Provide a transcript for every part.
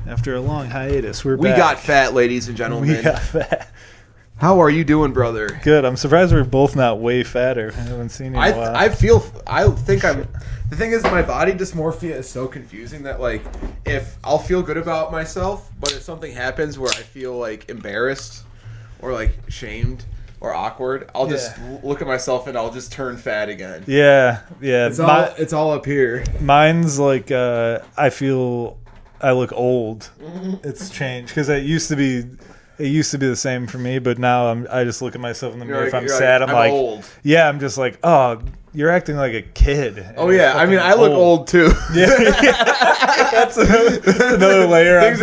After a long hiatus, we're We back. got fat, ladies and gentlemen. We got fat. How are you doing, brother? Good. I'm surprised we're both not way fatter. I haven't seen you in a while. I think I'm. The thing is, my body dysmorphia is so confusing that, like, if I'll feel good about myself, but if something happens where I feel, like, embarrassed or, like, shamed or awkward, I'll just look at myself and I'll just turn fat again. Yeah. It's all up here. Mine's like, I feel I look old. It's changed because it used to be the same for me, but now I just look at myself in the mirror. If I'm sad, I'm like, old. Yeah, I'm just like, oh, you're acting like a kid. Oh yeah, I mean, I look old too. Yeah. That's another layer.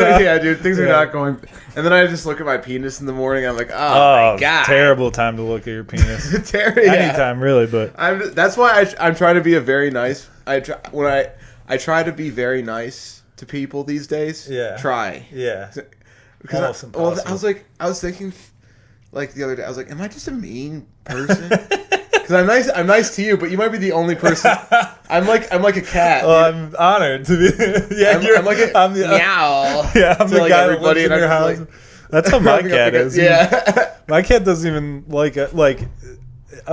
Things are not going. And then I just look at my penis in the morning. I'm like, oh my god, terrible time to look at your penis. Anytime, really, but that's why I'm trying to be a very nice. I try to be very nice to people these days. Yeah. Try. Yeah. Because I was thinking, like the other day, I was like, am I just a mean person? Because I'm nice to you, but you might be the only person. I'm like a cat. Well, I'm honored to be. Yeah, I'm the meow. Yeah, I'm the like guy that lives in your house. Like, that's how my cat is. Yeah, my cat doesn't even like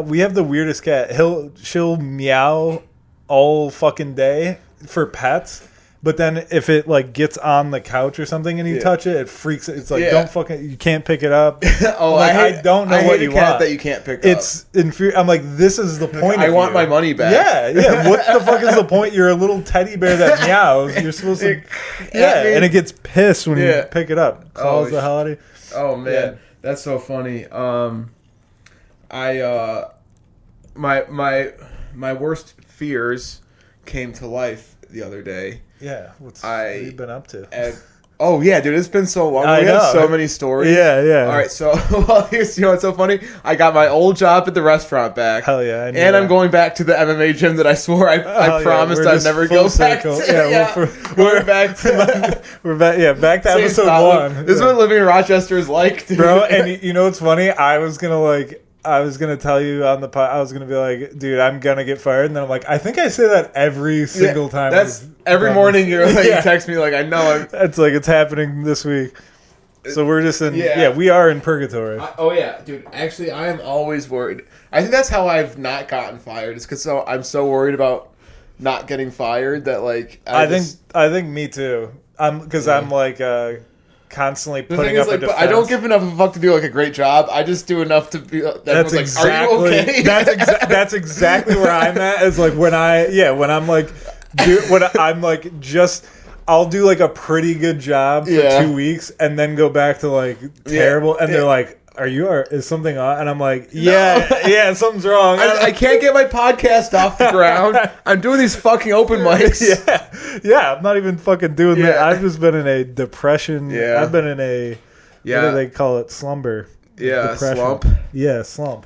we have the weirdest cat. She'll meow all fucking day for pets. But then if it like gets on the couch or something and you touch it, it freaks. It's like don't fucking. You can't pick it up. I don't know what you want. That you can't pick up. It's infuriating. I'm like, this is the point. I want my money back. Yeah. What the fuck is the point? You're a little teddy bear that meows. You're supposed to. And it gets pissed when you pick it up. Calls the hell out of you. Oh man, that's so funny. My worst fears came to life the other day. Yeah, what have you been up to? Oh yeah, dude, it's been so long. We have so many stories. Yeah. All right, so here's what's so funny. I got my old job at the restaurant back. Hell yeah! I'm going back to the MMA gym that I swore I promised I'd never go back to. We're back to. We're back. Yeah, back to episode 1. This is what living in Rochester is like, dude. Bro. And you know what's funny? I was gonna tell you on the pod. I was gonna be like, dude, I'm gonna get fired, and then I'm like, I think I say that every single time. That's every morning. You're like, you text me like, I know. It's like it's happening this week. So we're just in. Yeah, we are in purgatory. Dude. Actually, I am always worried. I think that's how I've not gotten fired. It's because I'm so worried about not getting fired that like I think me too. I'm like. Constantly putting up a defense. But I don't give enough of a fuck to do like a great job. I just do enough to be. That's exactly. Like, are you okay? That's exactly where I'm at. Is like when I'm like, I'll do like a pretty good job for 2 weeks and then go back to like terrible, and they're like, is something on? And I'm like, something's wrong. I can't get my podcast off the ground. I'm doing these fucking open mics. Yeah, I'm not even fucking doing that. I've just been in a depression. Yeah. I've been in a, what do they call it? Slumber. Yeah, depression. Slump. Yeah, slump.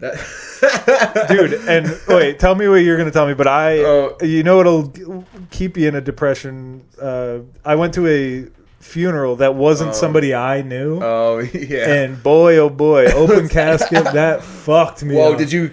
Dude, and wait, tell me what you're going to tell me, but you know what'll keep you in a depression? I went to a funeral that wasn't somebody I knew. Oh yeah. And boy, oh boy, open casket, that fucked me. Whoa, up. did you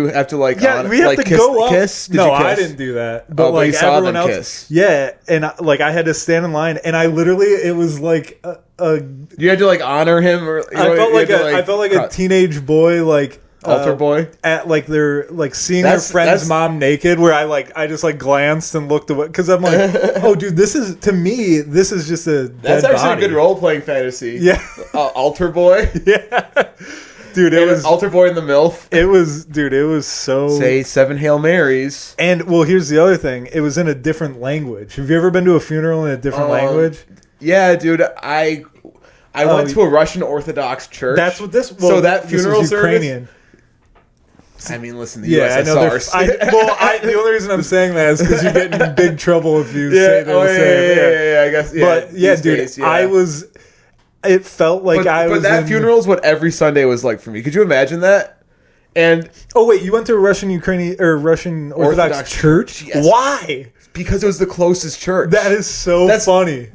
have to like? Yeah, we have to go up. Did you kiss? I didn't do that. But like everyone else, kiss. Yeah, and I had to stand in line, and I literally, it was like you had to like honor him, or I felt like a teenage boy, like. Altar boy at like they're like seeing their friend's mom naked, where I just like glanced and looked away because I'm like, oh dude, this is just a that's dead actually body. A good role playing fantasy. Yeah. Altar boy. Yeah, dude, it was altar boy in the MILF. It was so say 7 Hail Marys. And well, here's the other thing, it was in a different language. Have you ever been to a funeral in a different language? Yeah, dude, I went to a Russian Orthodox church. That's what this. So that funeral Ukrainian. Service. I mean, listen, the USSR. The only reason I'm saying that is because you get in big trouble if you say they're the same. Yeah, I guess. Yeah, but yeah, dude, days, I was. It felt like I was. But that funeral is what every Sunday was like for me. Could you imagine that? And wait, you went to a Russian Orthodox church? Yes. Why? Because it was the closest church. That is funny.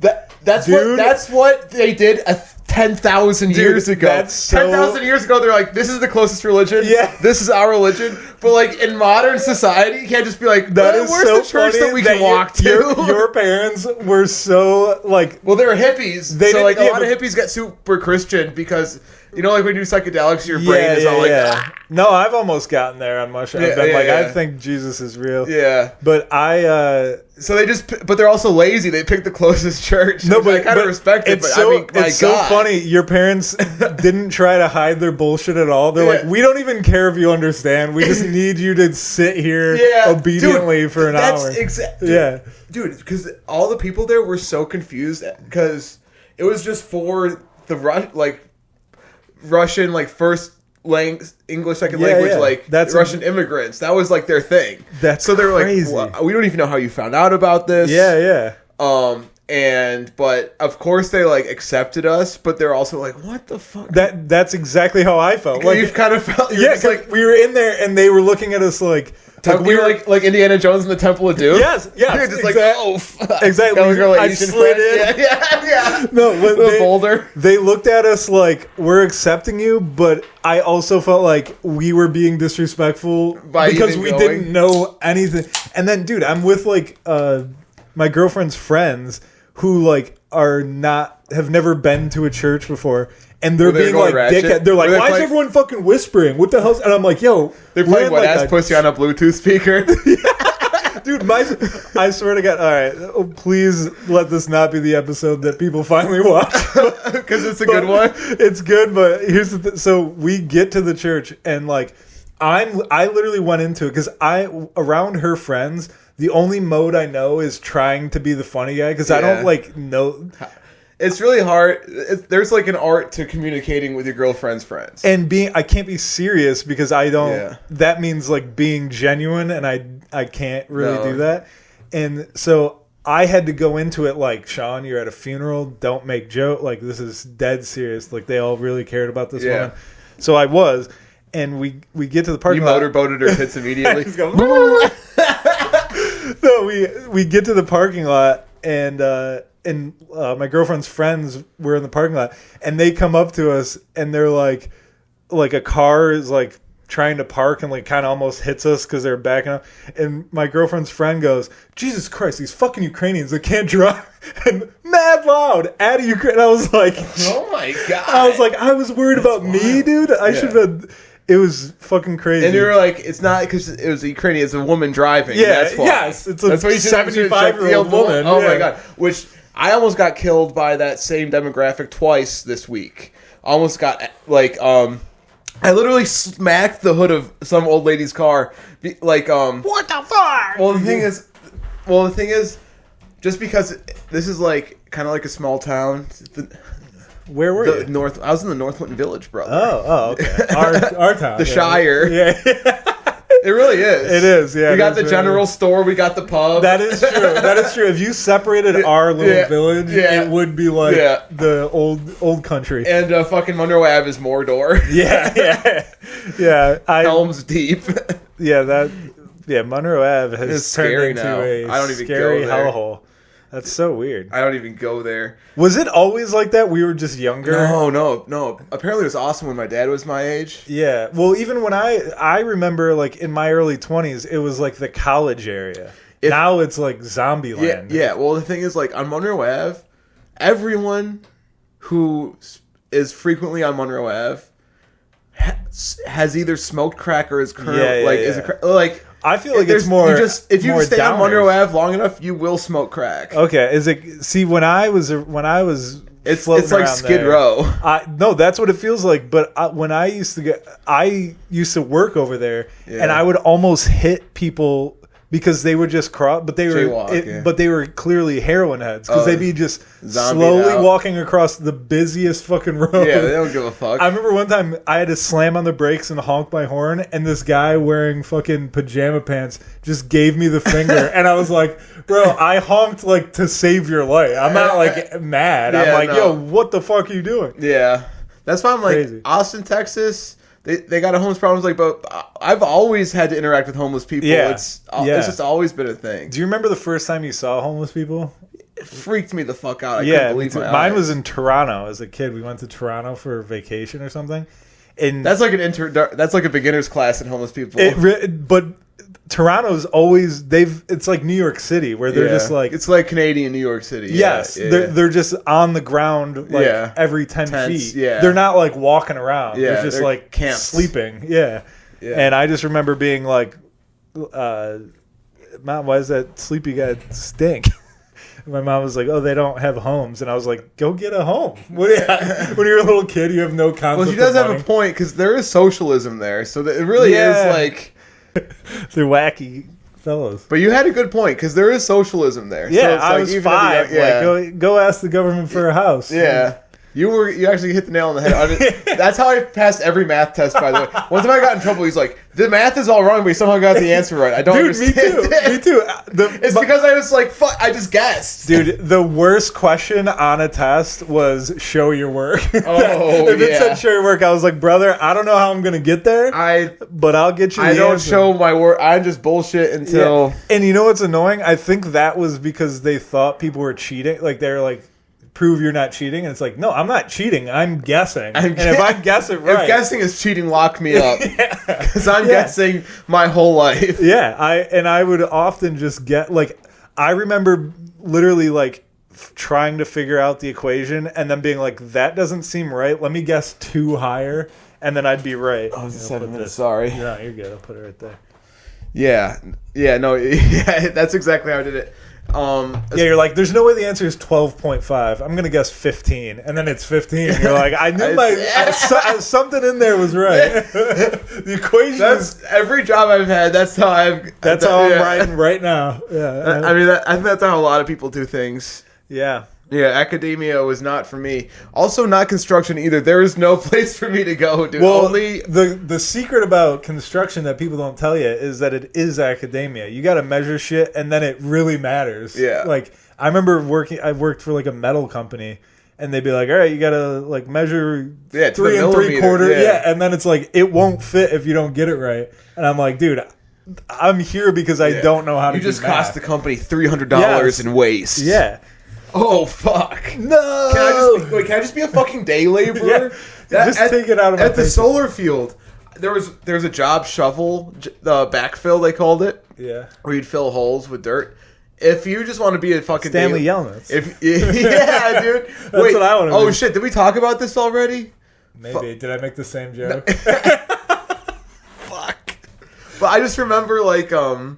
That's what they did 10,000 years ago. 10,000 years ago, they're like, this is the closest religion. Yeah. This is our religion. But like in modern society, you can't just be like, That is where's so the church funny that we can walk to? Your parents were so like. Well, they were hippies. They so like didn't- a lot of hippies get super Christian because you know, like when you do psychedelics, your brain is all like. Ah. No, I've almost gotten there on mushroom. I've been I think Jesus is real. Yeah, but So they but they're also lazy. They pick the closest church. No, but I kind of respect it. But so, I mean, my it's God. so funny. Your parents didn't try to hide their bullshit at all. They're like, we don't even care if you understand. We just need you to sit here obediently for an hour. Dude, because all the people there were so confused because it was just for the Russian first English second language that's Russian immigrants. That was like their thing. So they're crazy. Like, well, we don't even know how you found out about this. But of course they accepted us, but they're also like, what the fuck? That's exactly how I felt. Like you've kind of felt we were in there and they were looking at us like we were like Indiana Jones in the Temple of Doom. Yes, you're just fuck. Exactly. I slid in. Yeah. No, the boulder. They looked at us like we're accepting you, but I also felt like we were being disrespectful because we didn't know anything. And then, dude, I'm with my girlfriend's friends who have never been to a church before. And they're being like dickhead. They're like, why is everyone fucking whispering? What the hell's... And I'm like, yo... They're playing wet-ass pussy on a Bluetooth speaker. Dude, I swear to God... All right, please let this not be the episode that people finally watch. Because it's a good one. It's good, but here's the thing. So we get to the church, and I literally went into it because around her friends, the only mode I know is trying to be the funny guy because I don't know... It's really hard. There's an art to communicating with your girlfriend's friends. And I can't be serious because I don't... Yeah. That means being genuine, and I can't really do that. And so I had to go into it like, Sean, you're at a funeral. Don't make joke. This is dead serious. They all really cared about this woman. So I was. And we get to the parking lot. You motorboated her tits immediately. No, we get to the parking lot, and my girlfriend's friends were in the parking lot, and they come up to us, and they're like a car is trying to park and kind of almost hits us because they're backing up, and my girlfriend's friend goes, Jesus Christ, these fucking Ukrainians, they can't drive, and mad loud out of Ukraine. I was like, oh my God. I was like, I was worried about me, dude. I should have been. It was fucking crazy. And you were like, it's not because it was a Ukrainian, it's a woman driving. Yeah, that's why. Yes, it's a 75-year-old woman. Oh my God. Which I almost got killed by that same demographic twice this week. Almost got I literally smacked the hood of some old lady's car. What the fuck? Well, the thing is, just because this is kind of like a small town. Where were you? North. I was in the North Winton Village, brother. Oh, okay. Our town. The Shire. Yeah. It really is. It is, yeah. We got the general store. We got the pub. That is true. That is true. If you separated our little village, it would be the old country. And fucking Monroe Ave is Mordor. Yeah. Helm's Deep. Monroe Ave has turned into now. I don't even scary hellhole. That's so weird. I don't even go there. Was it always like that? We were just younger? No. Apparently it was awesome when my dad was my age. Yeah. Well, even when I remember in my early 20s, it was the college area. Now it's zombie land. Yeah. Well, the thing is on Monroe Ave, everyone who is frequently on Monroe Ave has either smoked crack or is currently I feel like it's more. If you stay downers. on Monroe Ave long enough, you will smoke crack. Okay, is it? See, when I was, it's like Skid Row. No, that's what it feels like. But when I used to work over there, and I would almost hit people because they would just cross, but they were clearly heroin heads because they'd be just slowly walking across the busiest fucking road. Yeah, they don't give a fuck. I remember one time I had to slam on the brakes and honk my horn, and this guy wearing fucking pajama pants just gave me the finger, and I was like, bro, I honked to save your life. I'm not mad. I'm yo, what the fuck are you doing? Yeah, that's why I'm crazy. Austin, Texas. They got a homeless problem, but I've always had to interact with homeless people. Yeah. It's just always been a thing. Do you remember the first time you saw homeless people? It freaked me the fuck out. I couldn't believe my eyes. Mine was in Toronto as a kid. We went to Toronto for vacation or something, And That's like that's like a beginner's class in homeless people. But Toronto's always it's like New York City where they're just like it's like Canadian New York City. Yes, they're just on the ground like every 10 feet. Yeah, they're not like walking around. Yeah, they're just like camps. sleeping. Yeah, and I just remember being like, "Mom, why does that sleepy guy stink?" My mom was like, "Oh, they don't have homes," and I was like, "Go get a home." When you're a little kid, you have no concept. Well, she does have a point because there is socialism there, so that it really is like. They're wacky fellows. But you had a good point because there is socialism there. Yeah, so it's I was 5. Like, go ask the government for a house. Yeah. You actually hit the nail on the head. That's how I passed every math test, by the way. One time I got in trouble, he's like, the math is all wrong, but he somehow got the answer right. I don't understand. Me too. It's because I was like, fuck, I just guessed. Dude, the worst question on a test was show your work. Oh, If it said show your work, I was like, brother, I don't know how I'm going to get there, but I'll get you the I don't answer. show my work. I just bullshit until... Yeah. And you know what's annoying? I think that was because they thought people were cheating. Like, they're like, prove you're not cheating, and it's like, no, I'm not cheating, I'm guessing. And if I guess it right, if guessing is cheating, lock me up because I'm guessing my whole life. I would often just get like, I remember literally like trying to figure out the equation and then being like, that doesn't seem right, let me guess 2 higher, and then I'd be right. I was 7 minutes, sorry. No, you're good, I'll put it right there. That's exactly how I did it. You're like, there's no way the answer is 12.5. I'm gonna guess 15, and then it's 15. You're like, I knew something in there was right. The equation. That's every job I've had. That's how I'm writing right now. Yeah, I think that's how a lot of people do things. Yeah. Yeah, academia was not for me. Also, not construction either. There is no place for me to go, dude. Well, the secret about construction that people don't tell you is that it is academia. You got to measure shit, and then it really matters. Yeah. Like, I remember I worked for like a metal company, and they'd be like, all right, you got to like measure 3 3/4. Yeah. And then it's like, it won't fit if you don't get it right. And I'm like, dude, I'm here because I don't know how to do math. You just cost the company $300 in waste. Yeah. Oh, fuck. No. Can I just be a fucking day laborer? Just take it out of my At the solar field, there was a job shovel, the backfill, they called it. Yeah. Where you'd fill holes with dirt. If you just want to be a fucking Stanley Yelnats. Yeah, dude. That's what I want to Oh, shit. Did we talk about this already? Maybe. Did I make the same joke? Fuck. But I just remember, like, I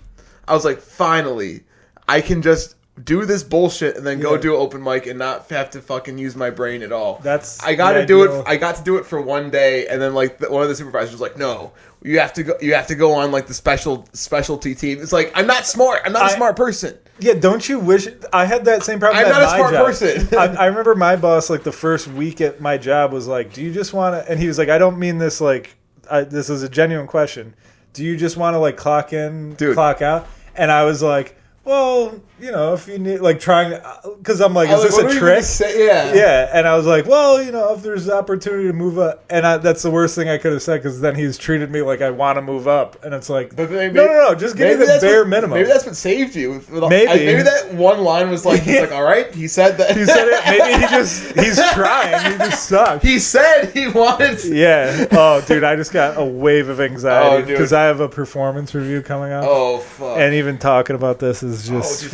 was like, finally, I can just do this bullshit and then go do an open mic and not have to fucking use my brain at all. I got to do it. I got to do it for one day, and then like one of the supervisors was like, "No, you have to go. You have to go on like the specialty team." It's like, I'm not smart. I'm not a smart person. Yeah, don't you wish I had that same problem? I'm not a smart person. I remember my boss, like the first week at my job, was like, "Do you just want to?" And he was like, "I don't mean this like this is a genuine question. Do you just want to like clock in, clock out?" And I was like, well, you know, if you need, like, trying, because I'm like, is this a trick? Yeah. And I was like, well, you know, if there's opportunity to move up, and that's the worst thing I could have said, because then he's treated me like I want to move up, and it's like, no, just give me the bare minimum. Maybe that's what saved you. Maybe that one line was like, he's like, all right, he said that. He said it. Maybe he's trying. He just sucks. He said he wanted to. Yeah. Oh, dude, I just got a wave of anxiety because I have a performance review coming up. Oh, fuck. And even talking about this is just. Oh, dude,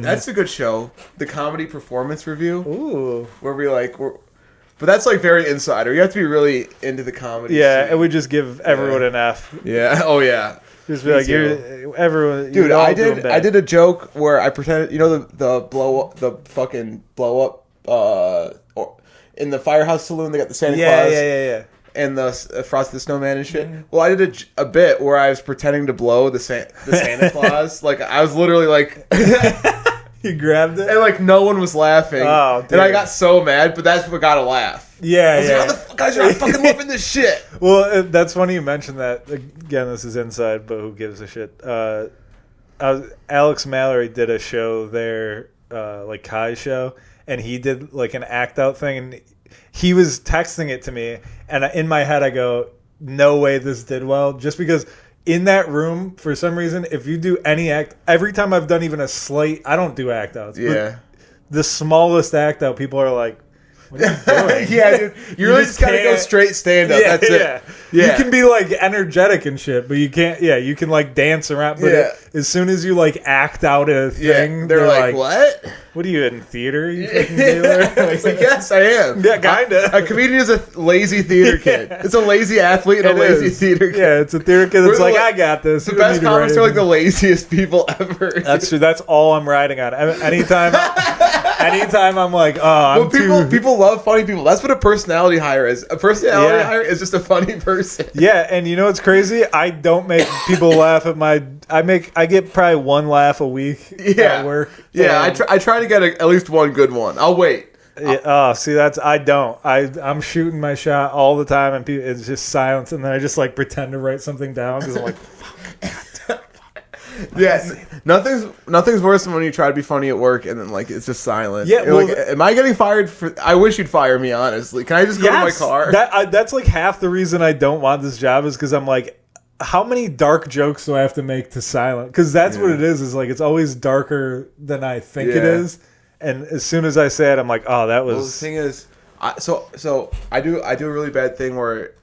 that's a good show. The comedy performance review. Ooh. Where but that's like very insider. You have to be really into the comedy. Yeah, and we just give everyone an F. Yeah. Oh yeah. Just be like, everyone. Dude, I did a joke where I pretended, you know, the fucking blow up in the Firehouse Saloon. They got the Santa Claus. Yeah. And the Frosty the Snowman and shit. Well, I did a bit where I was pretending to blow the Santa Claus. Like, I was literally like... You grabbed it? And, like, no one was laughing. Oh, dude. And I got so mad, but that's what got a laugh. Yeah, I was like, how the fuck guys are fucking loving this shit? Well, that's funny you mentioned that. Again, this is inside, but who gives a shit? Alex Mallory did a show there, like Kai's show, and he did, like, an act-out thing, and... He was texting it to me, and in my head I go, no way this did well. Just because in that room, for some reason, if you do any act, every time I've done even a slight, I don't do act outs. Yeah. But the smallest act out, people are like, What are you doing? Yeah, dude. You really just gotta go straight stand up. That's it. Yeah. You can be like energetic and shit, but you can't. Yeah, you can like dance around. But as soon as you like act out a thing, they're like, "What? What are you in theater? You fucking dealer?" It's like, yes, I am. Yeah, kinda. A comedian is a lazy theater kid. It's a lazy athlete and a lazy theater kid. Yeah, it's a theater kid that's like, I got this. The best comics are like the laziest people ever. That's true. That's all I'm riding on. Anytime I'm like, oh, people love funny people. That's what a personality hire is. A personality hire is just a funny person. Yeah, and you know what's crazy? I don't make people laugh at my. I get probably one laugh a week at work. Yeah, I try to get at least one good one. I'll wait. Yeah, see, I don't. I'm shooting my shot all the time, and it's just silence, and then I just like pretend to write something down because I'm like, fuck. Yeah, nothing's worse than when you try to be funny at work and then like it's just silent. Yeah, well, like, am I getting fired for? I wish you'd fire me. Honestly, can I just go to my car? That's like half the reason I don't want this job is because I'm like, how many dark jokes do I have to make to silent? Because that's what it is. Is like it's always darker than I think it is. And as soon as I say it, I'm like, oh, that was. Well, the thing is, so I do a really bad thing where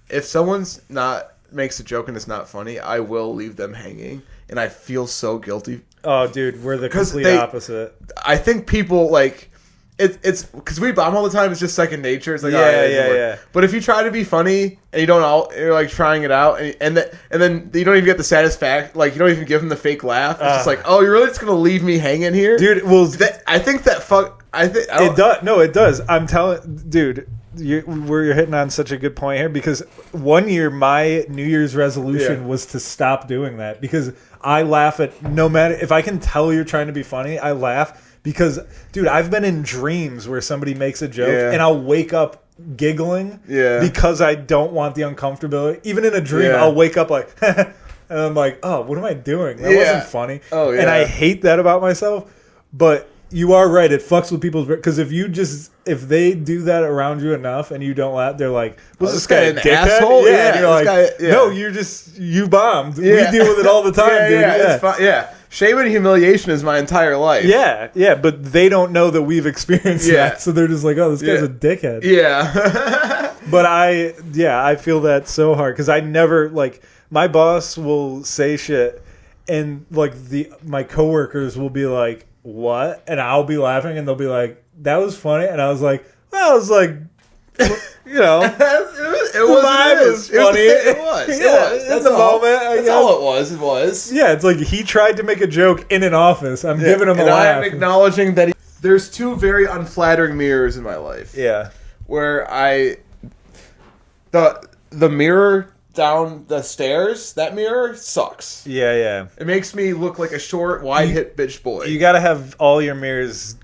if someone's makes a joke and it's not funny, I will leave them hanging, and I feel so guilty. Oh, dude, we're the complete opposite. I think people like it's because we bomb all the time. It's just second nature. It's like yeah. But if you try to be funny and you're like trying it out, and then you don't even get the satisfaction. Like you don't even give them the fake laugh. It's just like, oh, you're really just gonna leave me hanging here, dude. Well, I think that it does. No, it does. I'm telling, dude. You're hitting on such a good point here because one year my New Year's resolution was to stop doing that because I laugh at no matter if I can tell you're trying to be funny, I laugh because, dude, I've been in dreams where somebody makes a joke and I'll wake up giggling because I don't want the uncomfortability. Even in a dream, I'll wake up like, and I'm like, oh, what am I doing? That wasn't funny. Oh, yeah. And I hate that about myself, but you are right. It fucks with people's because if they do that around you enough and you don't laugh, they're like, "Was this guy an asshole?" Yeah, and you're like, "No, you bombed. We deal with it all the time, dude." Yeah, shame and humiliation is my entire life. Yeah, but they don't know that we've experienced that, so they're just like, "Oh, this guy's a dickhead." Yeah, but I feel that so hard because I never like my boss will say shit, and like my coworkers will be like, what? And I'll be laughing and they'll be like, that was funny. And I was like, well, I was like, you know, it was funny. It was. That's the moment. That's all it was. It was. Yeah, it's like he tried to make a joke in an office. I'm giving him a laugh. I'm acknowledging that there's two very unflattering mirrors in my life. Yeah. Where the mirror down the stairs, that mirror sucks. Yeah. It makes me look like a short, wide-hip bitch boy. You got to have all your mirrors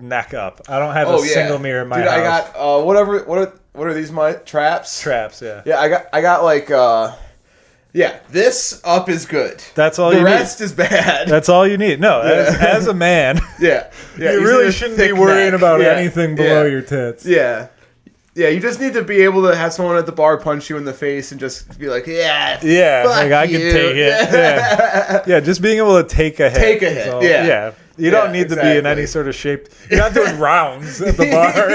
neck up. I don't have a single mirror in my house. I got whatever. What are these? My traps. Traps. Yeah. Yeah. I got like. This up is good. That's all you need. The rest is bad. That's all you need. No, as a man, you really shouldn't be worrying about anything below your tits. Yeah. Yeah, you just need to be able to have someone at the bar punch you in the face and just be like, like I can take it. Yeah, just being able to take a hit. Yeah. You don't need to be in any sort of shape. You're not doing rounds at the bar.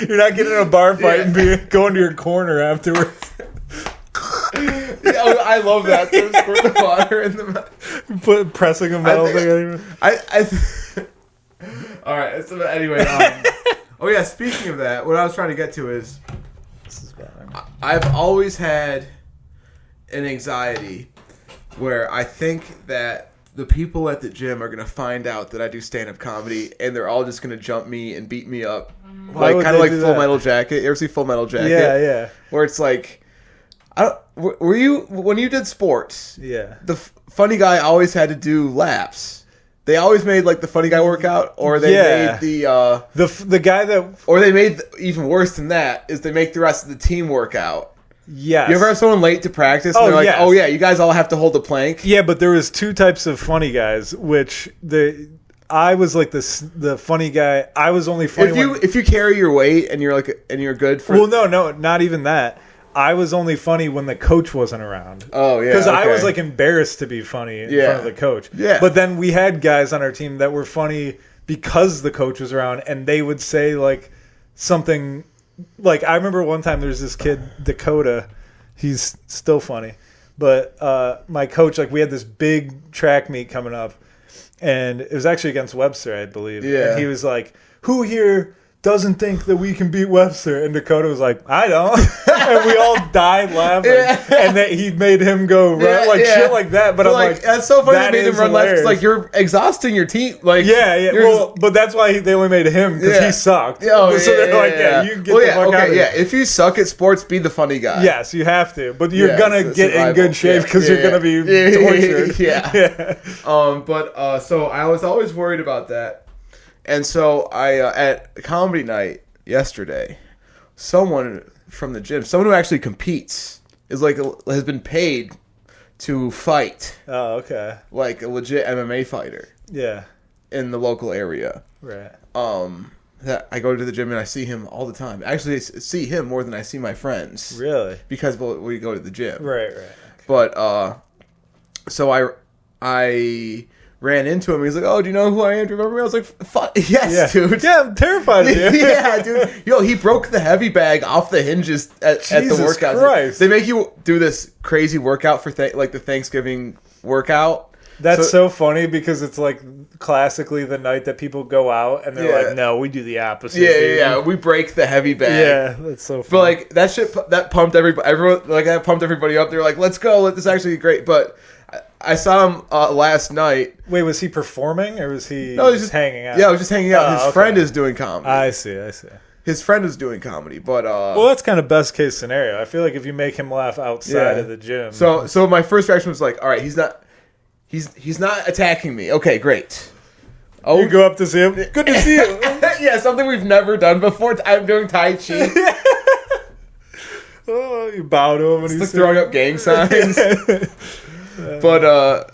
You're not getting in a bar fight and going to your corner afterwards. I love that. Squirt the water in the mouth. Pressing a metal thing. All right. So anyway. Oh yeah, speaking of that, what I was trying to get to is I've always had an anxiety where I think that the people at the gym are going to find out that I do stand-up comedy and they're all just going to jump me and beat me up. Like kind of like Full Metal Jacket. You ever see Full Metal Jacket? Yeah. Where it's like were you when you did sports? Yeah. The funny guy always had to do laps. They always made like the funny guy workout, or they made the guy that, or they made even worse than that is they make the rest of the team workout. Yes. You ever have someone late to practice and they're like, oh yeah, you guys all have to hold the plank? Yeah, but there was two types of funny guys, which I was like the funny guy. I was only funny if you carry your weight and you're good for. Well, no, not even that. I was only funny when the coach wasn't around. Oh, yeah. Because I was like embarrassed to be funny in front of the coach. Yeah. But then we had guys on our team that were funny because the coach was around, and they would say like something. Like, I remember one time there's this kid, Dakota. He's still funny. But my coach, like, we had this big track meet coming up. And it was actually against Webster, I believe. Yeah. And he was like, who here doesn't think that we can beat Webster? And Dakota was like, I don't. And we all died laughing. Yeah. And that he made him go run, shit like that. But I'm like, that's so funny that they made him run left. It's like, you're exhausting your team. Like, yeah. Well, but that's why they only made him, because he sucked. Oh, so they're like, you get the fuck out of here. If you suck at sports, be the funny guy. Yes, you have to. But you're going to get in good shape because you're going to be tortured. So I was always worried about that. And so I at comedy night yesterday, someone from the gym, someone who actually competes, has been paid to fight. Oh, okay. Like a legit MMA fighter. Yeah. In the local area. Right. That I go to the gym and I see him all the time. Actually, I see him more than I see my friends. Really? Because we go to the gym. Right. Okay. But so I ran into him. He's like, "Oh, do you know who I am? Do you remember me?" I was like, "Yes, dude." Yeah, I'm terrified of you. Yeah, dude. Yo, he broke the heavy bag off the hinges at the workout. Christ. They make you do this crazy workout for like the Thanksgiving workout. That's so funny because it's like classically the night that people go out and they're like, "No, we do the opposite." Yeah. We break the heavy bag. Yeah, that's so funny. But like that shit that pumped everyone. Like that pumped everybody up. They're like, "Let's go! This is actually great." But I saw him last night. Wait, was he performing or was he just hanging out? Yeah, I was just hanging out. His friend is doing comedy. I see. His friend is doing comedy, but well, that's kind of best case scenario. I feel like if you make him laugh outside of the gym. So my first reaction was like, all right, he's not attacking me. Okay, great. Oh, you go up to see him. Good to see you. Yeah, something we've never done before. I'm doing Tai Chi. Oh, you bow to him and he's like throwing up gang signs. But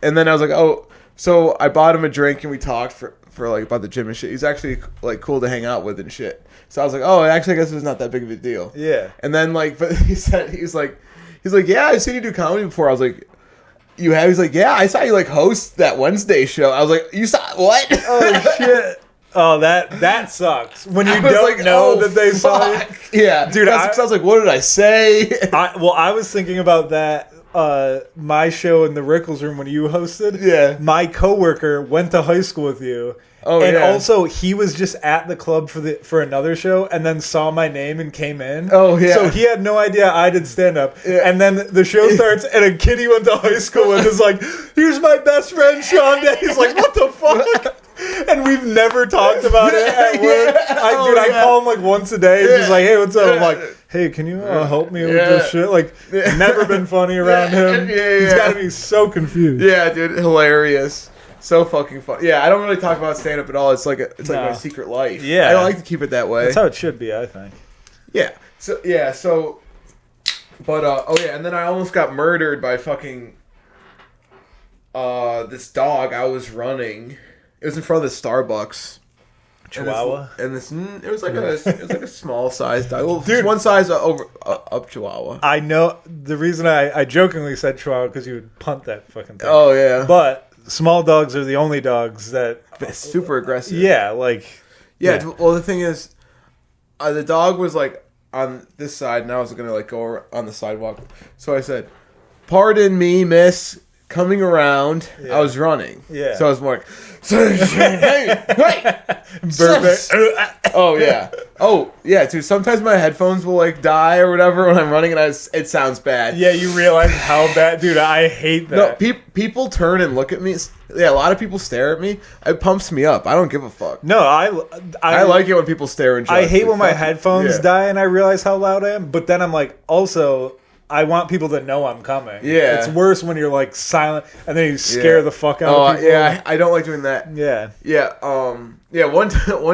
and then I was like, oh, so I bought him a drink and we talked for like about the gym and shit. He's actually like cool to hang out with and shit. So I was like, oh, actually, I guess it's not that big of a deal. Yeah. And then but he's like, yeah, I've seen you do comedy before. I was like, you have? He's like, yeah, I saw you like host that Wednesday show. I was like, you saw what? Oh shit. Oh, that sucks. When you don't know that they saw you. Yeah. Dude, I was like, what did I say? I was thinking about that. My show in the Rickles room when you hosted. Yeah. My coworker went to high school with you. Oh, and yeah. also he was just at the club for another show and then saw my name and came in. Oh yeah. So he had no idea I did stand up. Yeah. And then the show starts and a kid he went to high school with is like, "Here's my best friend Sean Day." He's like, "What the fuck?" And we've never talked about it at work. I call him like once a day. He's just like, "Hey, what's up?" I'm like, "Hey, can you help me with this shit?" Like, never been funny around him. He's got to be so confused. Yeah, dude, hilarious. So fucking fun. Yeah, I don't really talk about stand up at all. It's like like my secret life. Yeah, I don't like to keep it that way. That's how it should be, I think. Yeah. So but and then I almost got murdered by fucking this dog. I was running. It was in front of the Starbucks. Chihuahua. It was like a small size dog. Well, dude, one size up Chihuahua. I know the reason I jokingly said Chihuahua because you would punt that fucking thing. Oh yeah. But small dogs are the only dogs that super aggressive. Yeah, like Well, the thing is, the dog was like on this side, and I was gonna like go on the sidewalk. So I said, "Pardon me, miss." Coming around, I was running. Yeah. So I was more like, hey. Oh yeah, dude. Sometimes my headphones will like die or whatever when I'm running, and it sounds bad. Yeah, you realize how bad, dude. I hate that. No, people turn and look at me. Yeah, a lot of people stare at me. It pumps me up. I don't give a fuck. No, I like it when people stare and judge. I hate when my headphones die and I realize how loud I am. But then I'm like, also, I want people to know I'm coming. Yeah. It's worse when you're like silent and then you scare the fuck out of people. Yeah, I don't like doing that. Yeah. Yeah. One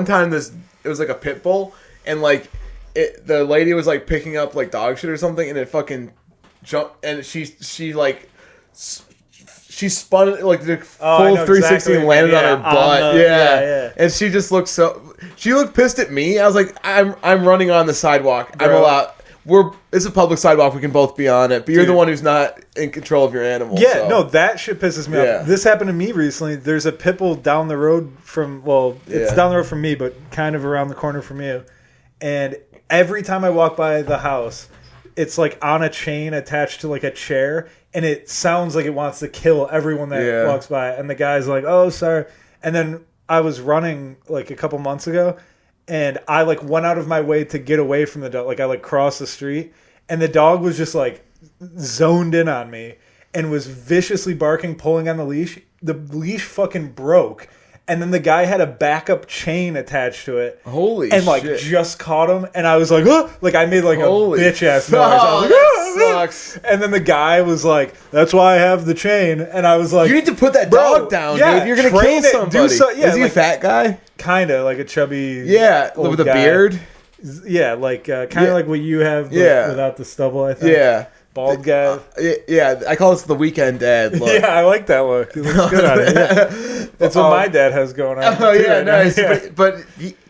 time it was like a pit bull and like the lady was like picking up like dog shit or something and it fucking jumped and she spun like the full 360 exactly. And landed on her butt. Yeah. And she just looked she looked pissed at me. I was like, I'm running on the sidewalk. Bro. I'm allowed. It's a public sidewalk. We can both be on it. But you're the one who's not in control of your animal. Yeah, so. No, that shit pisses me off. This happened to me recently. There's a pit bull down the road from, it's down the road from me, but kind of around the corner from you. and every time I walk by the house, it's like on a chain attached to like a chair, and it sounds like it wants to kill everyone that walks by. And the guy's like, "Oh, sorry." And then I was running like a couple months ago, and I like went out of my way to get away from the dog. Like I like crossed the street, and the dog was just like zoned in on me and was viciously barking, pulling on the leash. The leash fucking broke. And then the guy had a backup chain attached to it. Holy shit. And like just caught him. And I was like, oh! Like I made like Holy a bitch ass noise. I was like, that sucks. And then the guy was like, that's why I have the chain. And I was like, you need to put that dog down, dude. You're going to kill somebody. Is he a fat guy? Kind of like a chubby. Yeah, with a beard. Yeah, like kind of like what you have, but without the stubble, I think. Yeah. Bald guy. Yeah, I call this the weekend dad look. Yeah, I like that look. He looks good on it. Yeah. That's what my dad has going on. Oh, yeah, nice. Yeah. But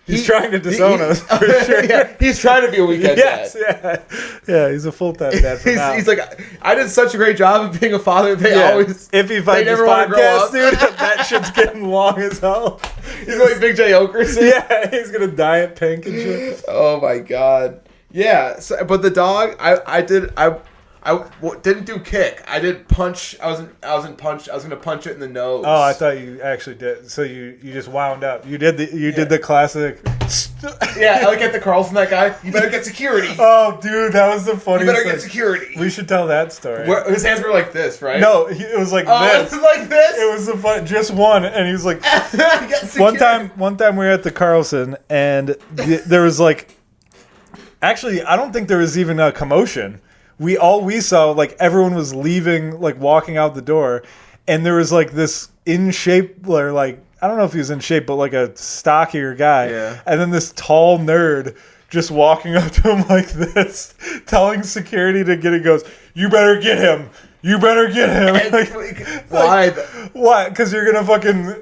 he's trying to disown us, for sure. Yeah, he's trying to be a weekend dad. Yeah, he's a full-time dad for now. He's like, I did such a great job of being a father. They always... If he finds this podcast, dude, that shit's getting long as hell. He's like Big J. Okerson. Yeah, he's going to dye it pink and shit. Oh, my God. Yeah, so, but the dog, I didn't do kick. I did punch. I was in punch. I was gonna punch it in the nose. Oh, I thought you actually did. So you just wound up. You did the classic. Yeah, I like at the Carlson. That guy. You better get security. Oh, dude, that was the funniest. You better get security. We should tell that story. His hands were like this, right? No, it was like this. It was like this. It was the fun. Just one, and he was like, one time we were at the Carlson, and there was like, actually, I don't think there was even a commotion. We saw, like, everyone was leaving, like, walking out the door, and there was, like, this in shape, or, like, I don't know if he was in shape, but, like, a stockier guy. Yeah. And then this tall nerd just walking up to him like this, telling security to get it, goes, "You better get him. You better get him." Why? Why? Because you're gonna fucking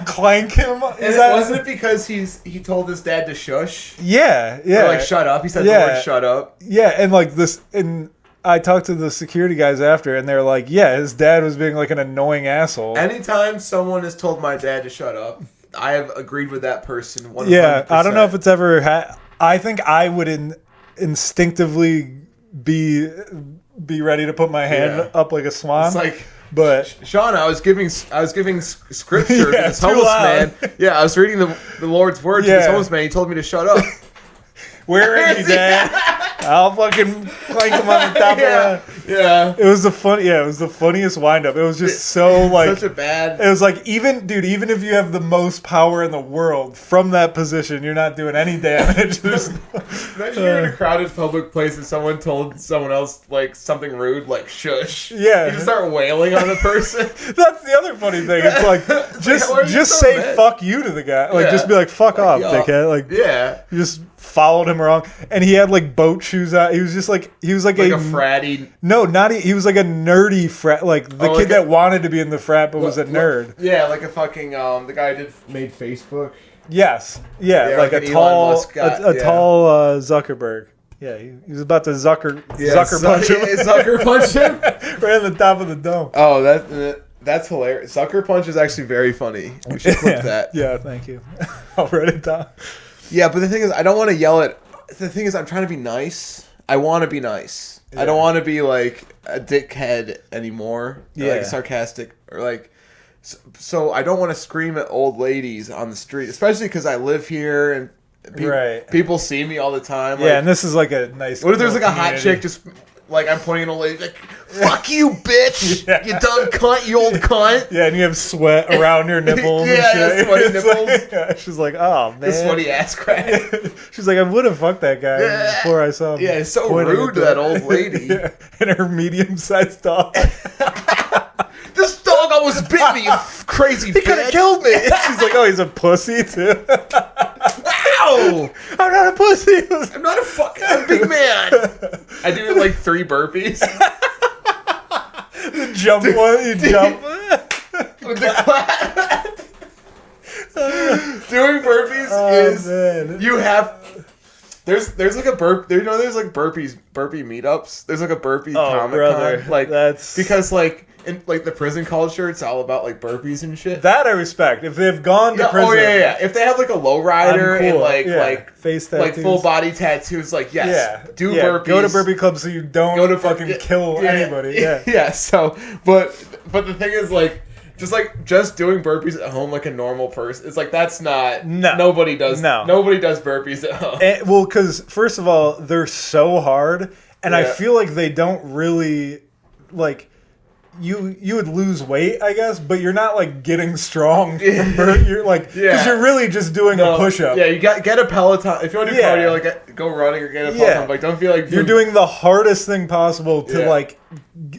clank him. Wasn't it because he told his dad to shush? Yeah. Or like shut up. He said the word shut up. Yeah, and like this, and I talked to the security guys after, and they're like, yeah, his dad was being like an annoying asshole. Anytime someone has told my dad to shut up, I have agreed with that person 100%. Yeah, I don't know if it's ever I think I would instinctively be ready to put my hand up like a swan. It's like, but Sean, I was giving scripture to this homeless man. Yeah, I was reading the Lord's word to this homeless man. He told me to shut up. Where is he, Dad? I'll fucking clank him on the top of the... Yeah. It was the funniest wind-up. It was just so, like... Such a bad... It was like, even if you have the most power in the world, from that position, you're not doing any damage. Imagine you're in a crowded public place and someone told someone else, like, something rude, like, shush. Yeah. You just start wailing on the person. That's the other funny thing. It's like, just say mad? Fuck you to the guy. Like, just be like, fuck off, dickhead. Like, you just followed him around, and he had like boat shoes out. He was just like a fratty. No, not he was like a nerdy frat, like the kid that wanted to be in the frat but was a nerd. Yeah, like a fucking the guy who made Facebook. Yes, like a tall Zuckerberg. Yeah, he was about to Zucker punch him. Zucker punch him right on the top of the dome. Oh, that's hilarious. Sucker punch is actually very funny. We should clip that. Yeah, thank you. I'll write it down. Yeah, but the thing is, I don't want to yell at... The thing is, I'm trying to be nice. I want to be nice. Yeah. I don't want to be, like, a dickhead anymore. Or, like, sarcastic. Or, like... So, I don't want to scream at old ladies on the street. Especially because I live here and people see me all the time. Like, and this is, like, a nice... What if there's, like, a hot chick just... Like, I'm pointing at an old lady, like, fuck you, bitch! You dumb cunt, you old cunt! Yeah, and you have sweat around your nipples and shit. Sweaty nipples. Like, she's like, oh, man. The sweaty ass crack. She's like, I would have fucked that guy before I saw him. Yeah, it's so rude to that old lady. And her medium-sized dog. This dog almost bit me, you crazy bitch. He could have killed me. She's like, oh, he's a pussy, too. Ow! I'm not a pussy. I'm not I'm a big man. I do like 3 burpees. The jump one, you jump. With the clap. Doing burpees is... Man. You have... There's like a there's like burpee meetups. There's like a burpee comic brother, con. Like that's because like in like the prison culture, it's all about like burpees and shit. That I respect. If they've gone to prison, If they have like a lowrider cool. and like face tattoos, like full body tattoos, like do burpees. Go to burpee club so you don't fucking kill anybody. Yeah. So, but the thing is like. Just doing burpees at home like a normal person. It's like that's not. No. Nobody does burpees at home. Well, because first of all, they're so hard, and I feel like they don't really like. You would lose weight, I guess, but you're not like getting strong from burpees. You're like because you're really just doing a push up. Yeah, you get a Peloton if you want to do cardio. Like go running or get a Peloton. Like don't feel like you're doing the hardest thing possible to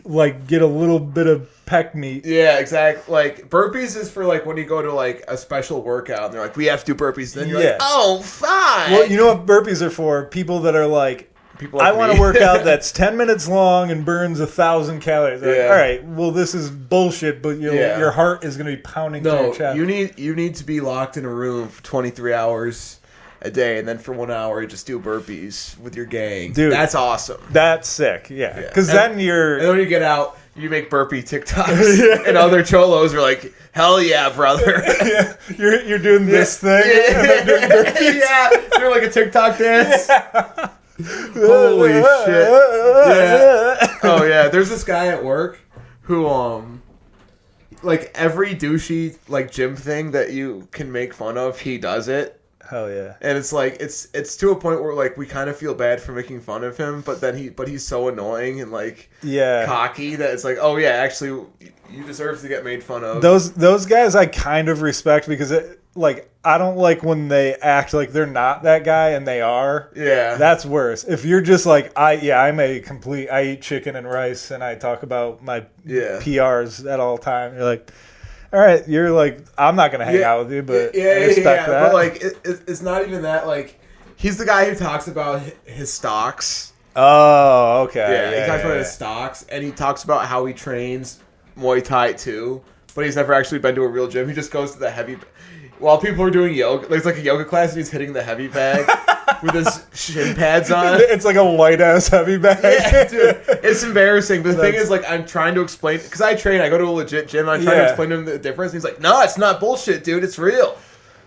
like get a little bit of pec meat. Yeah, exactly. Like burpees is for like when you go to like a special workout and they're like, we have to do burpees. Then you're like, oh, fine. Well, you know what burpees are for? People that are like, I want to work out that's 10 minutes long and burns 1,000 calories. Like, all right, well, this is bullshit, but your heart is going to be pounding through your chest. You need to be locked in a room for 23 hours a day, and then for 1 hour, you just do burpees with your gang. Dude, that's awesome. That's sick, because then you're... And then when you get out, you make burpee TikToks, and other cholos are like, hell yeah, brother. You're doing this thing, and then doing burpees. Doing like a TikTok dance. Holy shit. Yeah. Oh yeah, there's this guy at work who like every douchey like gym thing that you can make fun of, he does it. Hell yeah. And it's like it's to a point where like we kind of feel bad for making fun of him, but he's so annoying and like cocky that it's like, oh yeah, actually you deserve to get made fun of. Those guys I kind of respect because I don't like when they act like they're not that guy and they are. Yeah. That's worse. If you're just like, I eat chicken and rice and I talk about my PRs at all time. You're like, all right, you're like, I'm not going to hang out with you, but I respect that. But like, it's not even that. Like, he's the guy who talks about his stocks. Oh, okay. Yeah, he talks about his stocks and he talks about how he trains Muay Thai too, but he's never actually been to a real gym. He just goes to the heavy... While people are doing yoga, there's like a yoga class and he's hitting the heavy bag with his shin pads on. It's like a white ass heavy bag. Yeah, dude, it's embarrassing. But the thing is, like, I'm trying to explain because I go to a legit gym. I'm trying to explain to him the difference. And he's like, "No, it's not bullshit, dude. It's real."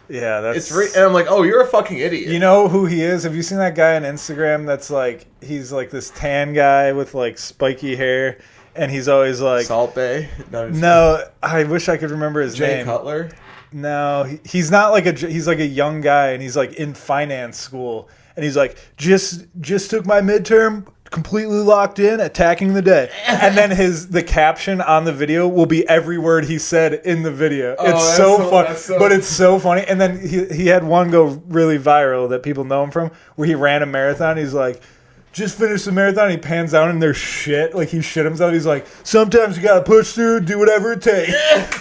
Yeah, it's real. And I'm like, "Oh, you're a fucking idiot." You know who he is? Have you seen that guy on Instagram? That's like he's like this tan guy with like spiky hair, and he's always like Salt Bae. No, I wish I could remember his name. Jay Cutler. No, he's not like he's like a young guy and he's like in finance school and he's like just took my midterm, completely locked in, attacking the day. And then the caption on the video will be every word he said in the video. It's so funny, but it's so funny. And then he had one go really viral that people know him from where he ran a marathon. He's like, just finished the marathon. He pans down and there's shit. Like he shit himself. He's like, sometimes you gotta push through, do whatever it takes.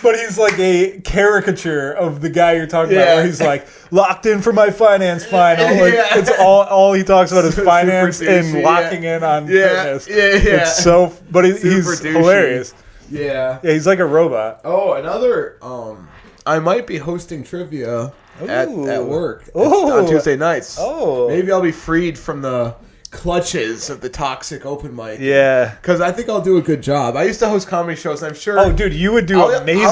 But he's like a caricature of the guy you're talking about. Where he's like locked in for my finance final. Like it's all he talks about is finance and locking in on fitness. It's so, but he's hilarious. Yeah, he's like a robot. Oh, another. I might be hosting trivia at work on Tuesday nights. Oh, maybe I'll be freed from the clutches of the toxic open mic. Yeah, because I think I'll do a good job. I used to host comedy shows, and I'm sure. Oh, dude, you would do amazing.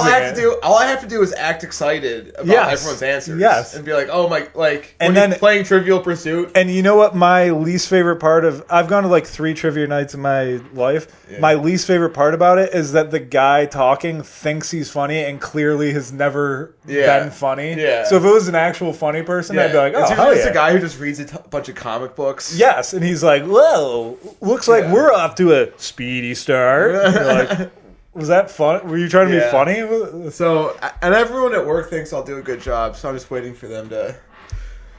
All I have to do is act excited about everyone's answers. Yes, and be like, oh my, like, and then playing Trivial Pursuit. And you know what? My least favorite part of I've gone to like 3 trivia nights in my life. Yeah. My least favorite part about it is that the guy talking thinks he's funny and clearly has never been funny. Yeah. So if it was an actual funny person, I'd be like, oh, it's a guy who just reads a bunch of comic books. Yes, and he's like, whoa, looks like we're off to a speedy start. Like, was that fun? Were you trying to be funny? So, and everyone at work thinks I'll do a good job, so I'm just waiting for them to...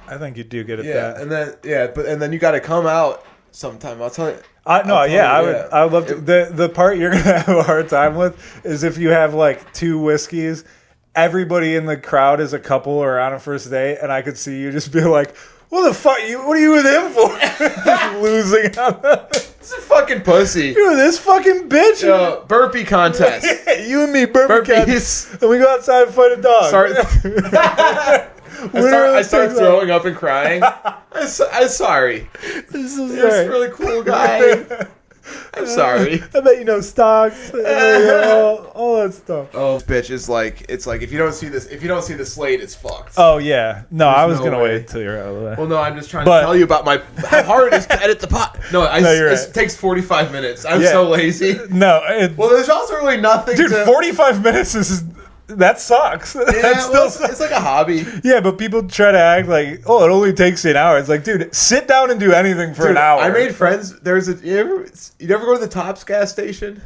I think you do good at that. And then you got to come out sometime. I'll tell you. I would love to. The part you're gonna have a hard time with is if you have like 2 whiskeys, everybody in the crowd is a couple or on a first date, and I could see you just be like, "What the fuck? What are you with him for?" Losing on that. It's a fucking pussy. You with this fucking bitch? Burpee contest. You and me, burpees. Contest. And we go outside and fight a dog. I start throwing up and crying. I'm sorry. This is You're a really cool guy. I'm sorry. I bet you know stocks, all that stuff. Oh, bitch! It's like if you don't see the slate, it's fucked. Oh yeah, no, I was gonna way. wait till you're out of the way. Well, no, I'm just trying to tell you about how hard it is to edit the pot. No, it takes 45 minutes. I'm so lazy. No, well, there's also really nothing. Dude, 45 minutes is. That sucks. Yeah, that still sucks. It's like a hobby. Yeah, but people try to act like, it only takes you an hour. It's like, dude, sit down and do anything for an hour. I made friends. You ever go to the Tops gas station?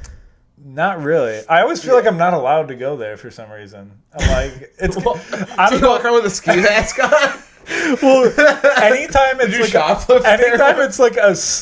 Not really. I always feel like I'm not allowed to go there for some reason. I'm like, it's. Do you walk around with a ski mask on? Well, anytime it's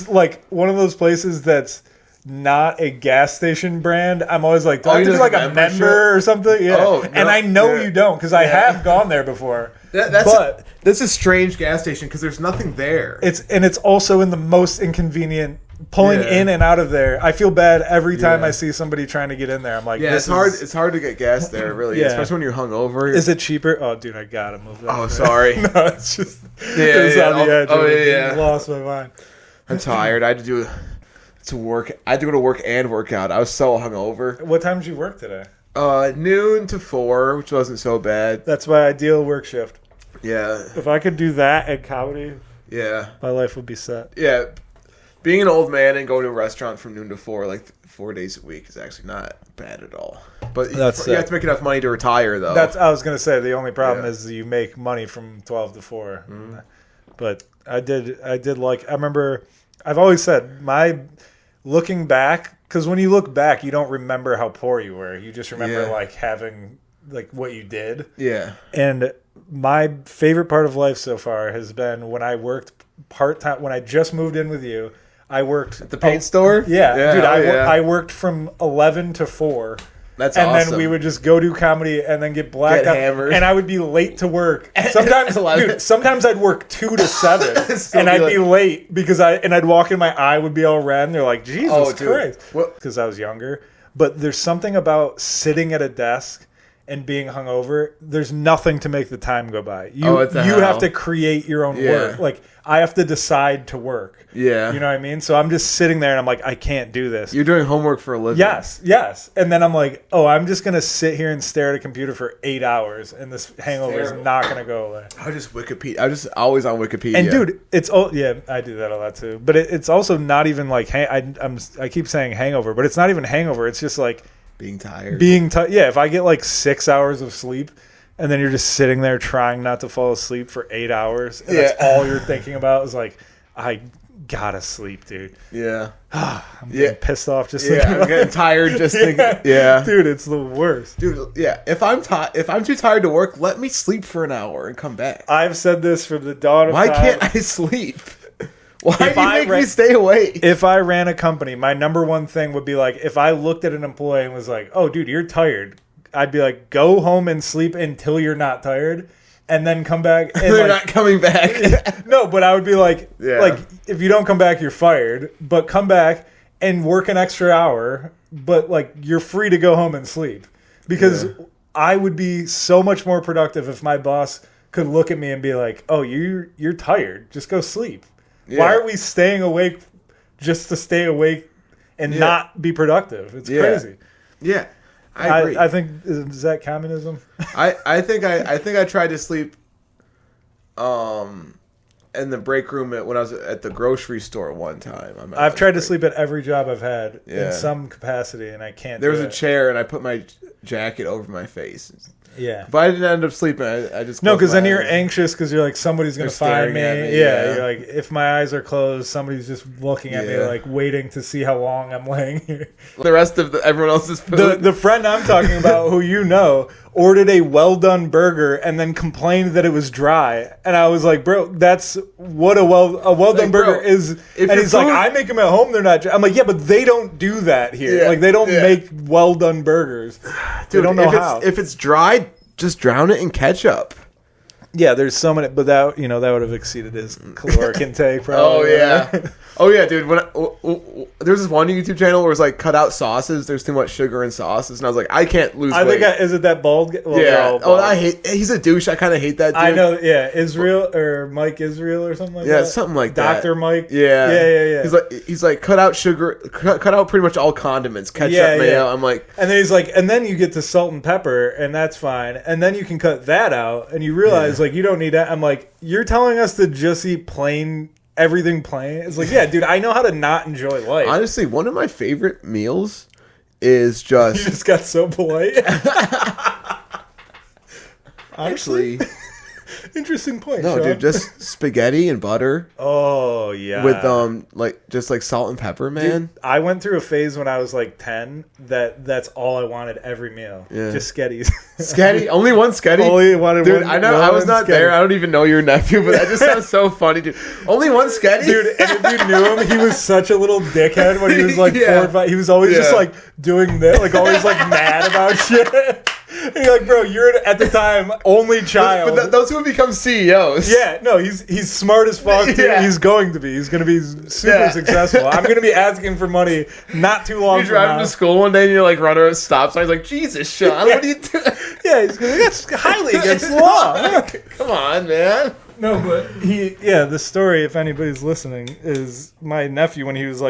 like one of those places that's not a gas station brand, I'm always like, do I have to be like a member or something? Yeah. Oh, no, and I know you don't because I have gone there before. That's a strange gas station because there's nothing there. It's also in the most inconvenient pulling in and out of there. I feel bad every time I see somebody trying to get in there. I'm like, it's hard. It's hard to get gas there, really, especially when you're hungover. Is it cheaper? Oh, dude, I gotta move that. Oh, sorry. No, it's just it was on the edge. I lost my mind. I'm tired. I had to do. To work, I had to go to work and work out. I was so hungover. What time did you work today? Noon to 4, which wasn't so bad. That's my ideal work shift. Yeah. If I could do that at comedy, my life would be set. Yeah. Being an old man and going to a restaurant from noon to 4, like 4 days a week, is actually not bad at all. But you have to make enough money to retire, though. I was gonna say the only problem is you make money from 12 to 4. Mm-hmm. But I did like. I remember. I've always said looking back, because when you look back, you don't remember how poor you were. You just remember like having like what you did. Yeah. And my favorite part of life so far has been when I worked part-time. When I just moved in with you, I worked at the paint store. Yeah, dude. I worked from 11 to 4. That's and awesome. then we would just go do comedy and then get blacked out. Hammered. And I would be late to work. Sometimes I'd work 2 to 7 and I'd be late because I'd walk in, my eye would be all red and they're like, Jesus Christ. Because I was younger. But there's something about sitting at a desk and being hungover. There's nothing to make the time go by. You have to create your own work. Like, I have to decide to work. Yeah. You know what I mean? So I'm just sitting there and I'm like, I can't do this. You're doing homework for a living. Yes. And then I'm like, I'm just going to sit here and stare at a computer for 8 hours and this hangover is not going to go away. I just always on Wikipedia. And dude, I do that a lot too. But it's also not even like, I keep saying hangover, but it's not even hangover. It's just like being tired. Yeah, if I get like 6 hours of sleep, and then you're just sitting there trying not to fall asleep for 8 hours. And that's all you're thinking about is like, I gotta sleep, dude. Yeah. I'm getting pissed off just thinking I'm getting tired just thinking. Yeah. Dude, it's the worst. Dude, yeah. If I'm too tired to work, let me sleep for an hour and come back. I've said this from the dawn of time. Why can't I sleep? Why do you make me stay awake? If I ran a company, my number one thing would be like, if I looked at an employee and was like, oh, dude, you're tired, I'd be like, go home and sleep until you're not tired, and then come back. And they're not coming back. No, but I would be like, if you don't come back, you're fired. But come back and work an extra hour, but like you're free to go home and sleep. Because I would be so much more productive if my boss could look at me and be like, oh, you're tired. Just go sleep. Yeah. Why are we staying awake just to stay awake and not be productive? It's crazy. Yeah. I agree. I think is that communism? I think I tried to sleep in the break room when I was at the grocery store one time. I've tried to sleep at every job I've had in some capacity, and I can't. There was a chair, and I put my jacket over my face. Yeah, but I didn't end up sleeping. I just because then you're anxious because you're like, somebody's gonna find me. Yeah, you're like, if my eyes are closed, somebody's just looking at me, like waiting to see how long I'm laying here. The rest of everyone else's food. The friend I'm talking about, who you know, ordered a well done burger and then complained that it was dry, and I was like, bro, that's what a well done burger is. And he's like, I make them at home. They're not dry. I'm like, yeah, but they don't do that here. Yeah, like they don't make well done burgers. Dude, they don't know how. If it's dry, just drown it in ketchup. Yeah, there's so many, but that would have exceeded his caloric intake. Probably. Oh yeah, dude. there's this one YouTube channel where it's like cut out sauces. There's too much sugar in sauces, and I was like, I can't lose weight. Is it that bald? Well, yeah. Oh, I hate. He's a douche. I kind of hate that dude. I know. Yeah, Israel or Mike Israel or something like that. Yeah, something like that. Dr. Mike. Yeah. He's like cut out sugar, cut out pretty much all condiments, ketchup, mayo. I'm like, and then he's like, and then you get to salt and pepper, and that's fine, and then you can cut that out, and you realize like you don't need that. I'm like, you're telling us to just eat plain. Everything plain. It's like, yeah, dude, I know how to not enjoy life. Honestly, one of my favorite meals is just... You just got so polite. Actually... Interesting point, No, Sean. dude, just spaghetti and butter. Oh, yeah. With, just salt and pepper, man. Dude, I went through a phase when I was, 10 that's all I wanted every meal. Yeah. Just sketties. Sketty? Only one sketty? Only wanted dude, one. I know. I was not there. I don't even know your nephew, but that just sounds so funny, dude. Only one sketty? Dude, and if you knew him, he was such a little dickhead when he was, 4 or 5. He was always just, doing this, always, mad about shit. And you're like, bro, you're at the time only child. But those who would become CEOs. Yeah, no, he's smart as fuck, dude. Yeah. He's going to be. He's going to be super successful. I'm going to be asking for money not too long. You're driving to school one day and you're running a stop sign. He's like, Jesus, Sean, what are you doing? Yeah, he's going to that's highly against the law. Come on, man. No, but the story, if anybody's listening, is my nephew when he was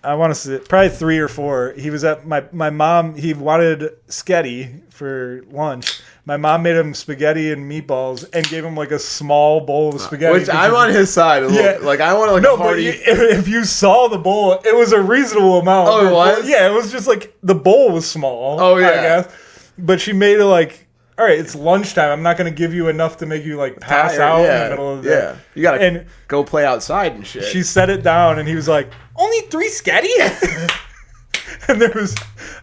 I want to say probably 3 or 4. He was at my mom. He wanted sketty for lunch. My mom made him spaghetti and meatballs and gave him a small bowl of spaghetti. Which I'm on his side. A little, I want a hearty. But if you saw the bowl, it was a reasonable amount. Oh, it was? Yeah, it was just the bowl was small. Oh, yeah. I guess. But she made it all right, it's lunchtime. I'm not going to give you enough to make you pass out in the middle of the day. Yeah, you got to go play outside and shit. She set it down, and he was like, "Only 3 sketty?" And there was,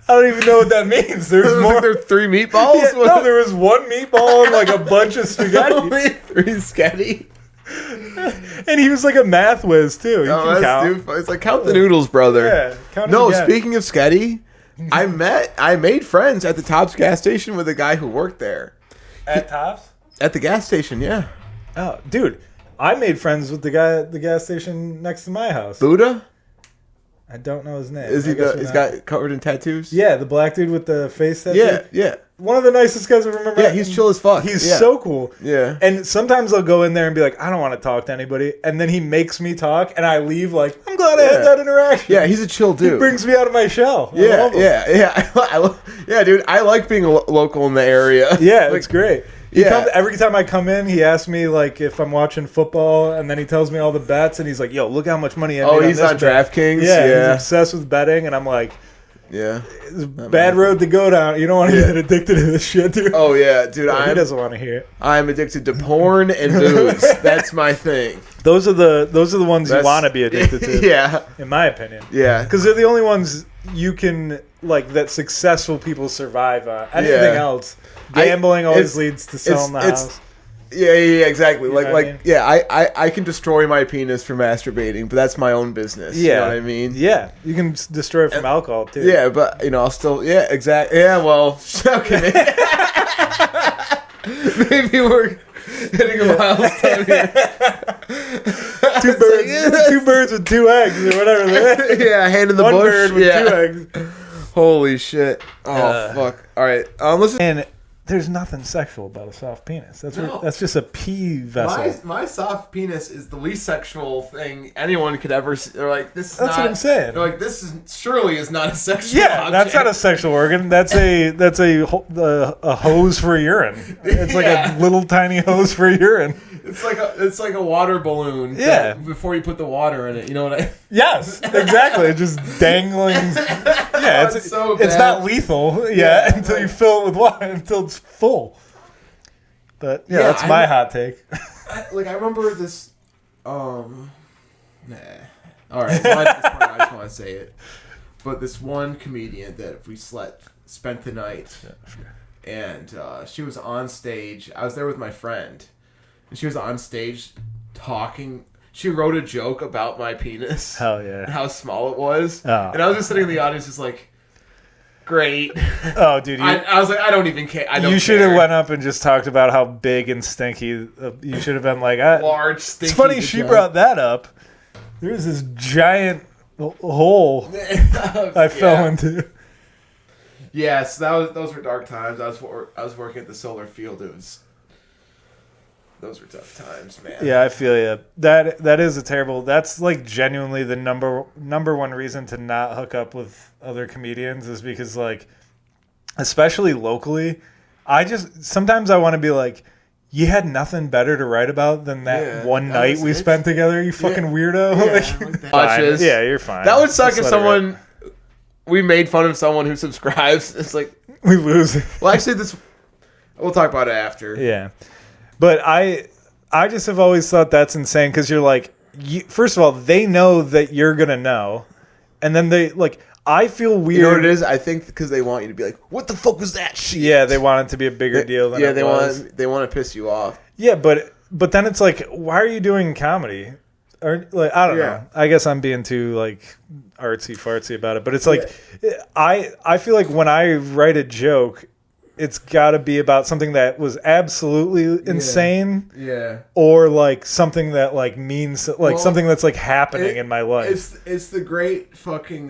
I don't even know what that means. There's more. There 3 meatballs? Yeah, no, there was 1 meatball and a bunch of spaghetti. Only 3 sketty. And he was a math whiz too. You can count. It's count the noodles, brother. Yeah, count No, again. Speaking of sketty, I made friends at the Tops gas station with a guy who worked there. At Tops? At the gas station, yeah. Oh, dude, I made friends with the guy at the gas station next to my house. Buddha? I don't know his name. Is he he's got covered in tattoos? Yeah, the black dude with the face tattoo. Yeah. One of the nicest guys I remember. Yeah, he's chill as fuck. He's so cool. Yeah. And sometimes I'll go in there and be like, I don't want to talk to anybody. And then he makes me talk, and I leave I'm glad I had that interaction. Yeah, he's a chill dude. He brings me out of my shell. Yeah. Yeah, dude, I like being local in the area. Yeah, it's great. Every time I come in, he asks me if I'm watching football, and then he tells me all the bets, and he's like, "Yo, look how much money I made." Oh, he's on DraftKings. Yeah, he's obsessed with betting, and I'm like, "Yeah, it's a bad road to go down. You don't want to get addicted to this shit, dude." Oh yeah, dude. He doesn't want to hear it. I'm addicted to porn and booze. That's my thing. Those are the ones you want to be addicted to. Yeah, in my opinion. Yeah, because they're the only ones you can that successful people survive on. Anything else. Gambling always leads to selling the house. Yeah, exactly. You know what I mean? I can destroy my penis for masturbating, but that's my own business. Yeah. You know what I mean? Yeah. You can destroy it from alcohol, too. Yeah, but, I'll still... Yeah, exactly. Yeah, well... Okay. Maybe we're hitting a milestone here. Two birds with 2 eggs, or whatever. Yeah, hand in the bush. One bird with 2 eggs. Holy shit. Oh, fuck. All right. Listen... And there's nothing sexual about a soft penis. That's just a pee vessel. My soft penis is the least sexual thing anyone could ever see. They're this is That's what I'm saying. They're this surely is not a sexual object. That's not a sexual organ. That's a hose for urine. It's a little tiny hose for urine. It's like a water balloon. Yeah. Before you put the water in it, you know what I? Yes, exactly. It's just dangling. Yeah, it's so bad. It's not lethal. Yeah, until you fill it with water until it's full. But that's my hot take. I remember this. Nah. All right, I just want to say it. But this one comedian that we spent the night, and she was on stage. I was there with my friend. And she was on stage talking. She wrote a joke about my penis. Hell yeah. And how small it was. Oh. And I was just sitting in the audience just great. Oh, dude. I was I don't even care. You should have went up and just talked about how big and stinky. You should have been large, stinky. It's funny she brought that up. There was this giant hole I fell into. Yes, those were dark times. I was working at the solar field. Those were tough times, man. Yeah, I feel you. That is a terrible. That's like genuinely the number one reason to not hook up with other comedians is because like, especially locally, sometimes I want to be like, you had nothing better to write about than that one night we spent together. You fucking weirdo. Watches. Yeah, you're fine. That would suck if someone we made fun of someone who subscribes. It's like we lose. Well, actually, we'll talk about it after. Yeah. But I just have always thought that's insane because you're like, first of all, they know that you're going to know. And then they, like, I feel weird. You know what it is? I think because they want you to be like, what the fuck was that shit? Yeah, they want it to be a bigger deal than it was. They want to piss you off. Yeah, but then it's like, why are you doing comedy? Or like, I don't know. I guess I'm being too, like, artsy-fartsy about it. But it's like, I feel like when I write a joke, it's got to be about something that was absolutely insane, or like something that like means like something that's like happening in my life. It's the great fucking.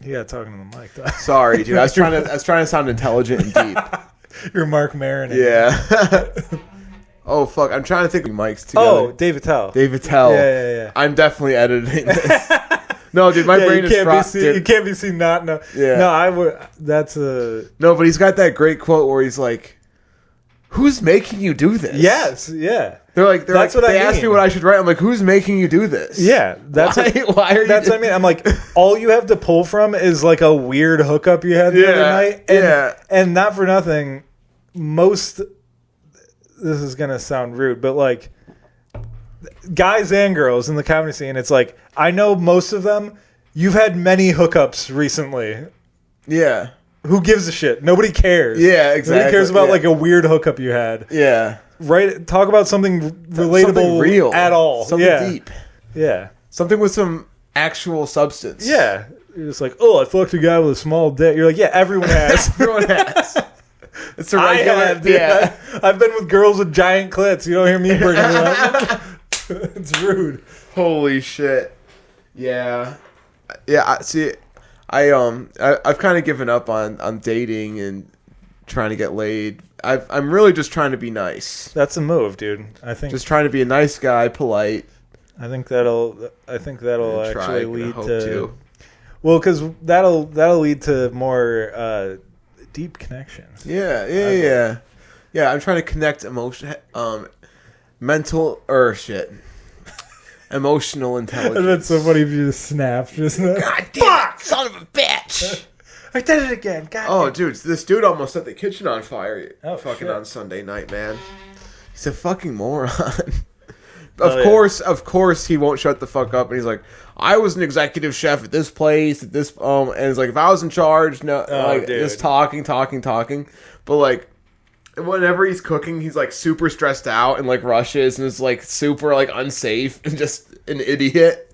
Yeah, talking to the mic. Though. Sorry, dude. I was trying to sound intelligent and deep. You're Mark Maron. Yeah. Oh fuck! I'm trying to think of mics together. Oh, Dave Attell. Yeah. I'm definitely editing this. No, dude, my brain is frosty. You can't be seen not know. Yeah. No, I would. That's a no, but he's got that great quote where he's like, "Who's making you do this?" Yes, yeah. They asked me what I should write. I'm like, "Who's making you do this?" Yeah, that's why are you? That's what I mean. I'm like, all you have to pull from is like a weird hookup you had the other night, and not for nothing. This is gonna sound rude, but like. Guys and girls in the comedy scene, it's like I know most of them. You've had many hookups recently. Yeah. Who gives a shit? Nobody cares. Yeah, exactly. Nobody cares about like a weird hookup you had. Yeah. Right. Talk about something relatable, something real at all. Something deep. Yeah. Something with some actual substance. Yeah. You're just like, oh, I fucked a guy with a small dick. You're like, yeah, everyone has. Everyone has. It's a regular. I have, dude. Yeah. I've been with girls with giant clits. You don't hear me bringing it up. It's rude. Holy shit. Yeah. Yeah, I've kind of given up on dating and trying to get laid. I'm really just trying to be nice. That's a move, dude. I think just trying to be a nice guy, polite. I think that'll actually lead to well, cuz that'll lead to more deep connections. Yeah, I'm trying to connect emotional intelligence. And that's so funny if you just snap. Just God damn it, son of a bitch! I did it again. God dude, this dude almost set the kitchen on fire. Shit. On Sunday night, man. He's a fucking moron. Of course, he won't shut the fuck up. And he's like, I was an executive chef at this place, and it's like, if I was in charge, just talking. But like, whenever he's cooking, he's like super stressed out and like rushes and is like super like unsafe and just an idiot.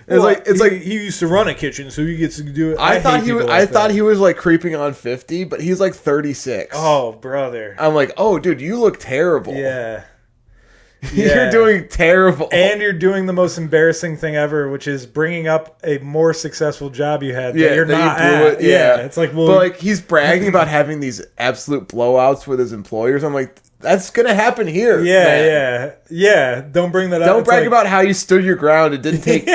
And it's like he used to run a kitchen, so he gets to do it. I thought he was like creeping on 50, but he's like 36. Oh, brother! I'm like, oh, dude, you look terrible. Yeah. You're doing terrible. And you're doing the most embarrassing thing ever, which is bringing up a more successful job you had that you're not at. Yeah. It's like, well, but like he's bragging about having these absolute blowouts with his employers. I'm like, that's going to happen here. Yeah. Don't bring that up. Don't brag about how you stood your ground and didn't take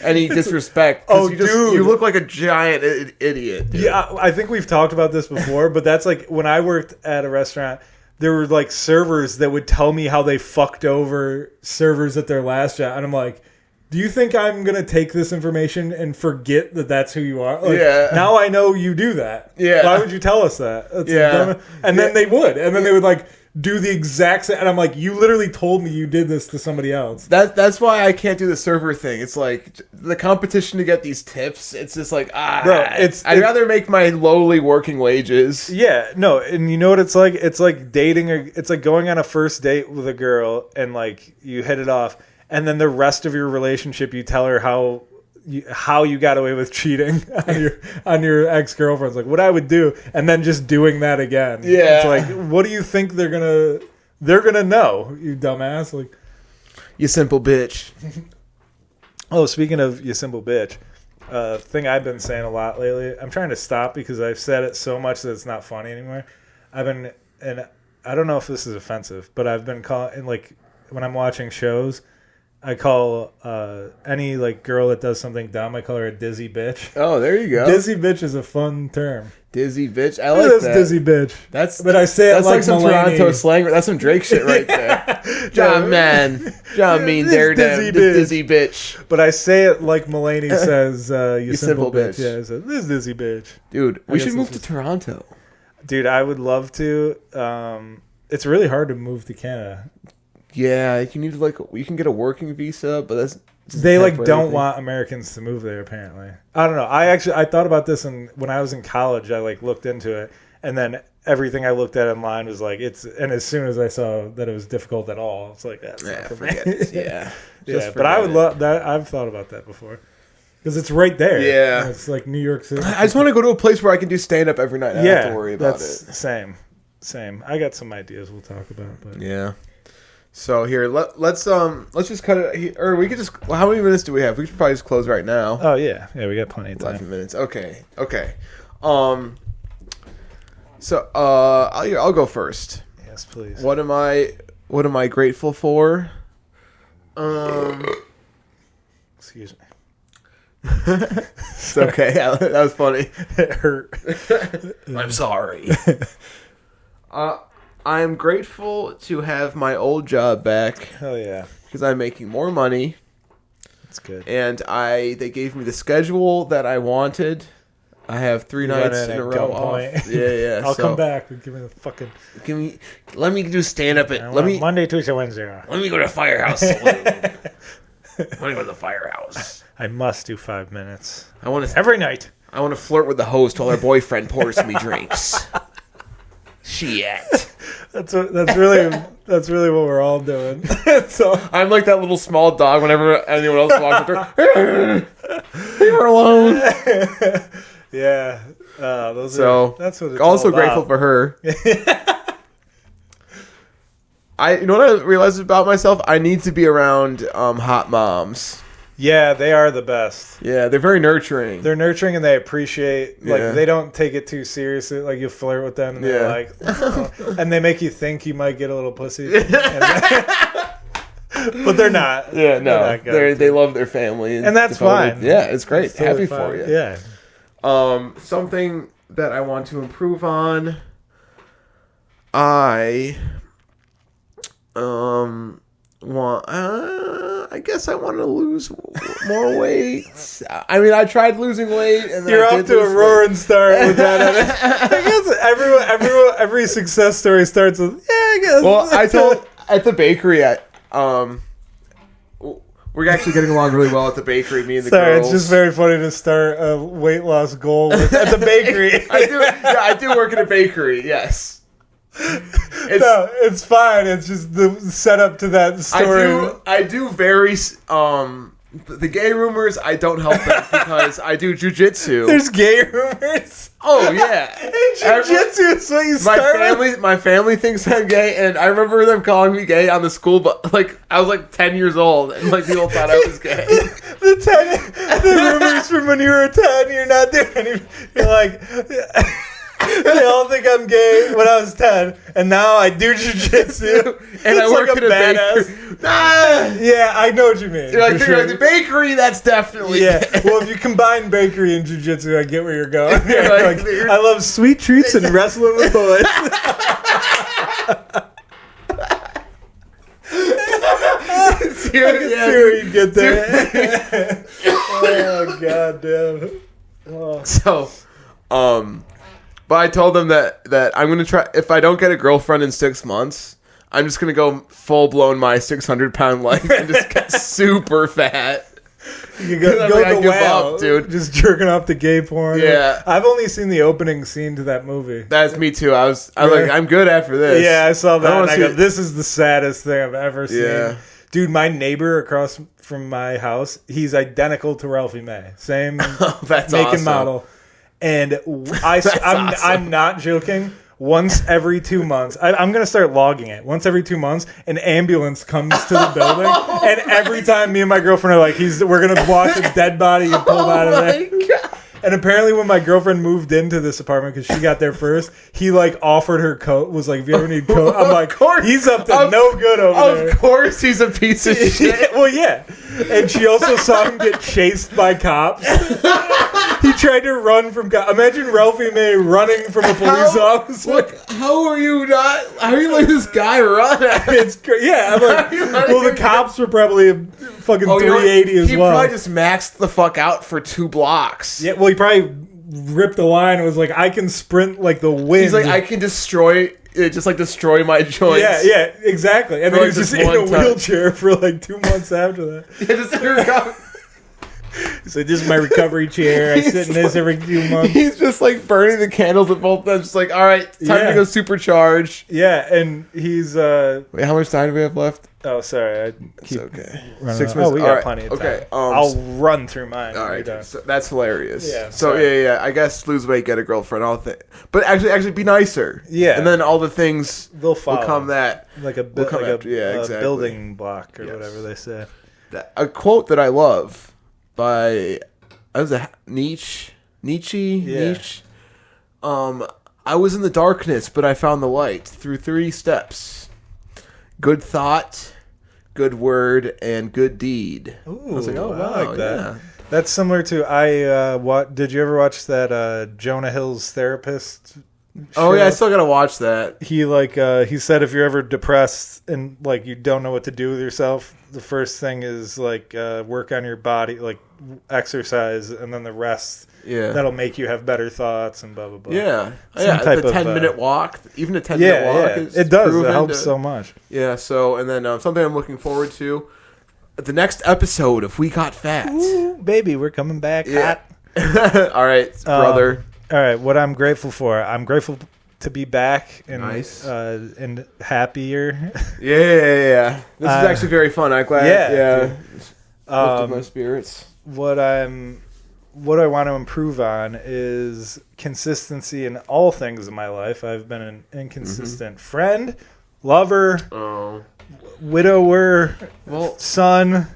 any disrespect. Dude. You look like a giant idiot. Dude. Yeah, I think we've talked about this before, but that's like when I worked at a restaurant, there were like servers that would tell me how they fucked over servers at their last job. And I'm like, do you think I'm going to take this information and forget that that's who you are? Like, now I know you do that. Yeah. Why would you tell us that? That's dumb. And then they would. And then they would like do the exact same. And I'm like, you literally told me you did this to somebody else. That's why I can't do the server thing. It's like the competition to get these tips. It's just like, bro, I'd rather make my lowly working wages. Yeah, no. And you know what it's like? It's like dating, it's like going on a first date with a girl and like you hit it off. And then the rest of your relationship, you tell her how you got away with cheating on your ex-girlfriends, like what I would do, and then just doing that again. Yeah, it's like, what do you think they're gonna know, you dumbass? Like, you simple bitch. Oh, speaking of you simple bitch, thing I've been saying a lot lately. I'm trying to stop because I've said it so much that it's not funny anymore. And I don't know if this is offensive, but I've been calling, like, when I'm watching shows, I call any like girl that does something dumb, I call her a dizzy bitch. Oh, there you go. Dizzy bitch is a fun term. Dizzy bitch. I like that. Dizzy bitch. But I say it like some Mulaney. Toronto slang. That's some Drake shit right there. John man. John mean daredevil. Dizzy bitch. But I say it like Mulaney says, you simple bitch. Yeah, I said, this dizzy bitch. Dude, we should move to Toronto. Dude, I would love to. It's really hard to move to Canada. Yeah, you can get a working visa, but that's they like don't want Americans to move there. Apparently, I don't know. I thought about this, and when I was in college, I like looked into it, and then everything I looked at online was like it's. And as soon as I saw that it was difficult at all, it's like that's not for me. Yeah, but I would love that. I've thought about that before because it's right there. Yeah, it's like New York City. I just want to go to a place where I can do stand up every night. I don't have to worry about it. Same. I got some ideas we'll talk about, but yeah. So here, let's just cut it here, or we could just. Well, how many minutes do we have? We could probably just close right now. Oh yeah, we got plenty of time. 11 minutes. Okay. So I'll go first. Yes, please. What am I grateful for? Excuse me. It's okay. That was funny. It hurt. I'm sorry. I'm grateful to have my old job back. Hell yeah. Because I'm making more money. That's good. And they gave me the schedule that I wanted. I have 3 nights in a row off. Yeah. I'll come back and give me the fucking. Let me do stand up at. Monday, Tuesday, Wednesday. Let me go to Firehouse Saloon. Let me go to the Firehouse. I must do 5 minutes. Every night. I want to flirt with the host while her boyfriend pours me drinks. Shit. That's really what we're all doing. So I'm like that little small dog whenever anyone else walks up to her. You're alone. Yeah. That's what it's also all grateful about. for her. You know what I realized about myself? I need to be around hot moms. Yeah, they are the best. Yeah, they're very nurturing. They're nurturing and they appreciate, they don't take it too seriously. Like, you flirt with them and they're like, oh. And they make you think you might get a little pussy. But they're not. Yeah, no. They love their family. And that's fine. Yeah, it's great. It's totally Happy for you. Yeah. Something that I want to improve on. I guess I want to lose more weight. I mean, I tried losing weight, and then you're off to a roaring start with that. I guess every success story starts with I guess. Well, I told at the bakery we're actually getting along really well at the bakery. Me and the girls. It's just very funny to start a weight loss goal at the bakery. I do work at a bakery. Yes. It's fine. It's just the setup to that story. I do very the gay rumors. I don't help them because I do jujitsu. There's gay rumors. Oh yeah, jujitsu is what you start with? My family thinks I'm gay, and I remember them calling me gay on the school. But like I was like 10 years old, and like people thought I was gay. the rumors from when you were 10. You're not doing anything. You're like. They all think I'm gay when I was 10, and now I do jujitsu. And I work at a bakery. Yeah, I know what you mean. You're like, the bakery, that's definitely gay. Well, if you combine bakery and jujitsu, I get where you're going. I love sweet treats and wrestling with boys. See where you get there. Oh, God damn. Oh. So, but I told them that I'm going to try, if I don't get a girlfriend in 6 months, I'm just going to go full-blown my 600-pound life and just get super fat. You go the whale, dude. Just jerking off the gay porn. Yeah. I've only seen the opening scene to that movie. That's me too. I was like, I'm good after this. Yeah, I saw that and I go, this is the saddest thing I've ever seen. Yeah. Dude, my neighbor across from my house, he's identical to Ralphie May. Same that's make awesome. and model. And I'm not joking. once every 2 months, I'm going to start logging it. Once every 2 months, an ambulance comes to the building, and every time me and my girlfriend are like, we're going to watch a dead body get pulled out of there. God. And apparently when my girlfriend moved into this apartment, because she got there first, he like offered her coat, was like, if you ever need coat, I'm like, he's up to no good over there. Of course he's a piece of shit. Well, yeah. And she also saw him get chased by cops. He tried to run from cops. Imagine Ralphie May running from a police officer. Look, how are you letting this guy run? It's crazy. Yeah, I'm like, well, the cops were probably fucking 380 as well. He probably just maxed the fuck out for 2 blocks. Yeah, well, he probably ripped a line and was like, I can sprint like the wind. He's like, I can destroy my joints. Yeah, exactly. And then he was just in a wheelchair for like 2 months after that. Yeah, just in recovery. So this is my recovery chair. I sit in this every few months. He's just like burning the candles at both ends. Just like, all right, time to go supercharge. Yeah, and he's... Wait, how much time do we have left? Oh, sorry. It's okay. 6 minutes. Oh, we got plenty of time. Okay, I'll run through mine. All right, so that's hilarious. Yeah. So yeah. I guess lose weight, get a girlfriend, but actually be nicer. Yeah. And then all the things will come that like a building block or whatever they say. A quote that I love by Nietzsche. Yeah. Nietzsche. I was in the darkness, but I found the light through 3 steps: good thought, good word, and good deed. Ooh, I was like, oh, wow, I like that. yeah. That's similar to did you ever watch that Jonah Hill's Therapist show? Oh yeah, I still gotta watch that. He said if you're ever depressed and like you don't know what to do with yourself, the first thing is like work on your body, like exercise, and then the rest that'll make you have better thoughts and blah blah blah. Yeah, Type the 10-minute walk, even a 10-minute walk. Yeah, it does. It helps so much. Yeah. So and then something I'm looking forward to, the next episode of We Got Fat. Ooh, baby, we're coming back hot. All right, brother. All right, what I'm grateful for. I'm grateful to be back and nice. And happier. Yeah. This is actually very fun. I'm glad. Yeah. Lifted my spirits. What I want to improve on is consistency in all things in my life. I've been an inconsistent friend, lover, widower, son,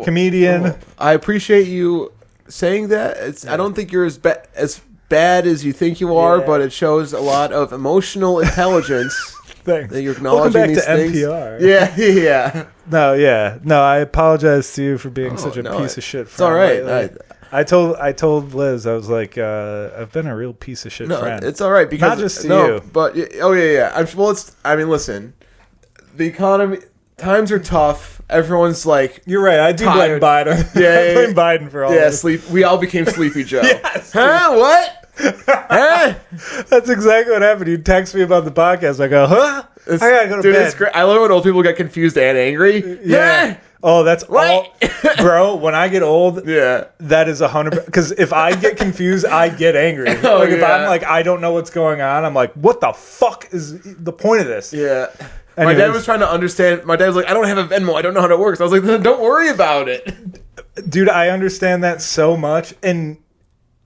comedian. I appreciate you saying that. I don't think you're as bad as you think you are, but it shows a lot of emotional intelligence. Thanks. That you're acknowledging Welcome back these to things. NPR. Yeah. No, I apologize to you for being such a piece of shit friend. It's all right. I told Liz, I was like, I've been a real piece of shit friend. It's all right because not just to you, but listen, the economy, times are tough. Everyone's like, you're right. I do blame Biden. Yeah, I blame Biden for all this. We all became Sleepy Joe. Yes. Huh? What? Huh? That's exactly what happened. You text me about the podcast. I go, huh? I gotta go to bed. It's great. I love when old people get confused and angry. Yeah. Huh? Oh, that's all, bro. When I get old, that is 100%. Because if I get confused, I get angry. If I'm like, I don't know what's going on, I'm like, what the fuck is the point of this? Yeah. Anyways. My dad was trying to understand. My dad was like, I don't have a Venmo. I don't know how it works. I was like, then don't worry about it. Dude, I understand that so much. And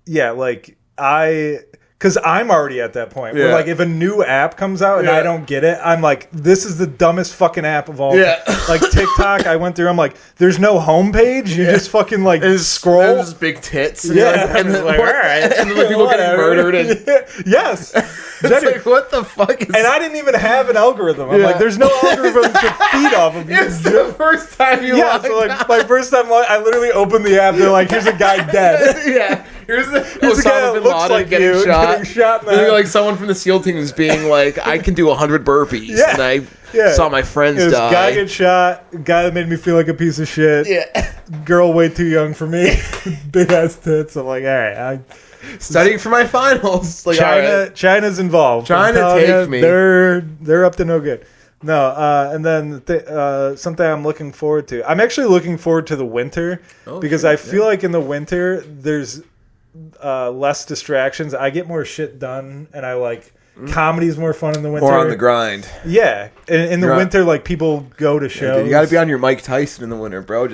yeah, like because I'm already at that point where like if a new app comes out and I don't get it, I'm like, this is the dumbest fucking app of all time. Like TikTok, I went through, I'm like, there's no homepage. You just fucking like scroll. There's big tits. And and then like, all right. And then like people getting murdered. And yes. It's like, what the fuck is And I didn't even have an algorithm. I'm like, there's no algorithm to feed off of. It's the first time you so like my first time, I literally opened the app. They're like, here's a guy dead. Here's a guy that looks like getting shot. Getting shot in the head. Like someone from the SEAL team is being like, I can do 100 burpees. And I saw my friends die. Guy get shot. Guy that made me feel like a piece of shit. Yeah. Girl way too young for me. Big ass tits. I'm like, all right. Studying for my finals. Like, China's involved. China take me. They're up to no good. No, and then something I'm looking forward to. I'm actually looking forward to the winter because I feel like in the winter there's less distractions. I get more shit done, and I like comedy's more fun in the winter. More on the grind. Yeah, in the winter, like people go to shows. Dude, you got to be on your Mike Tyson in the winter, bro.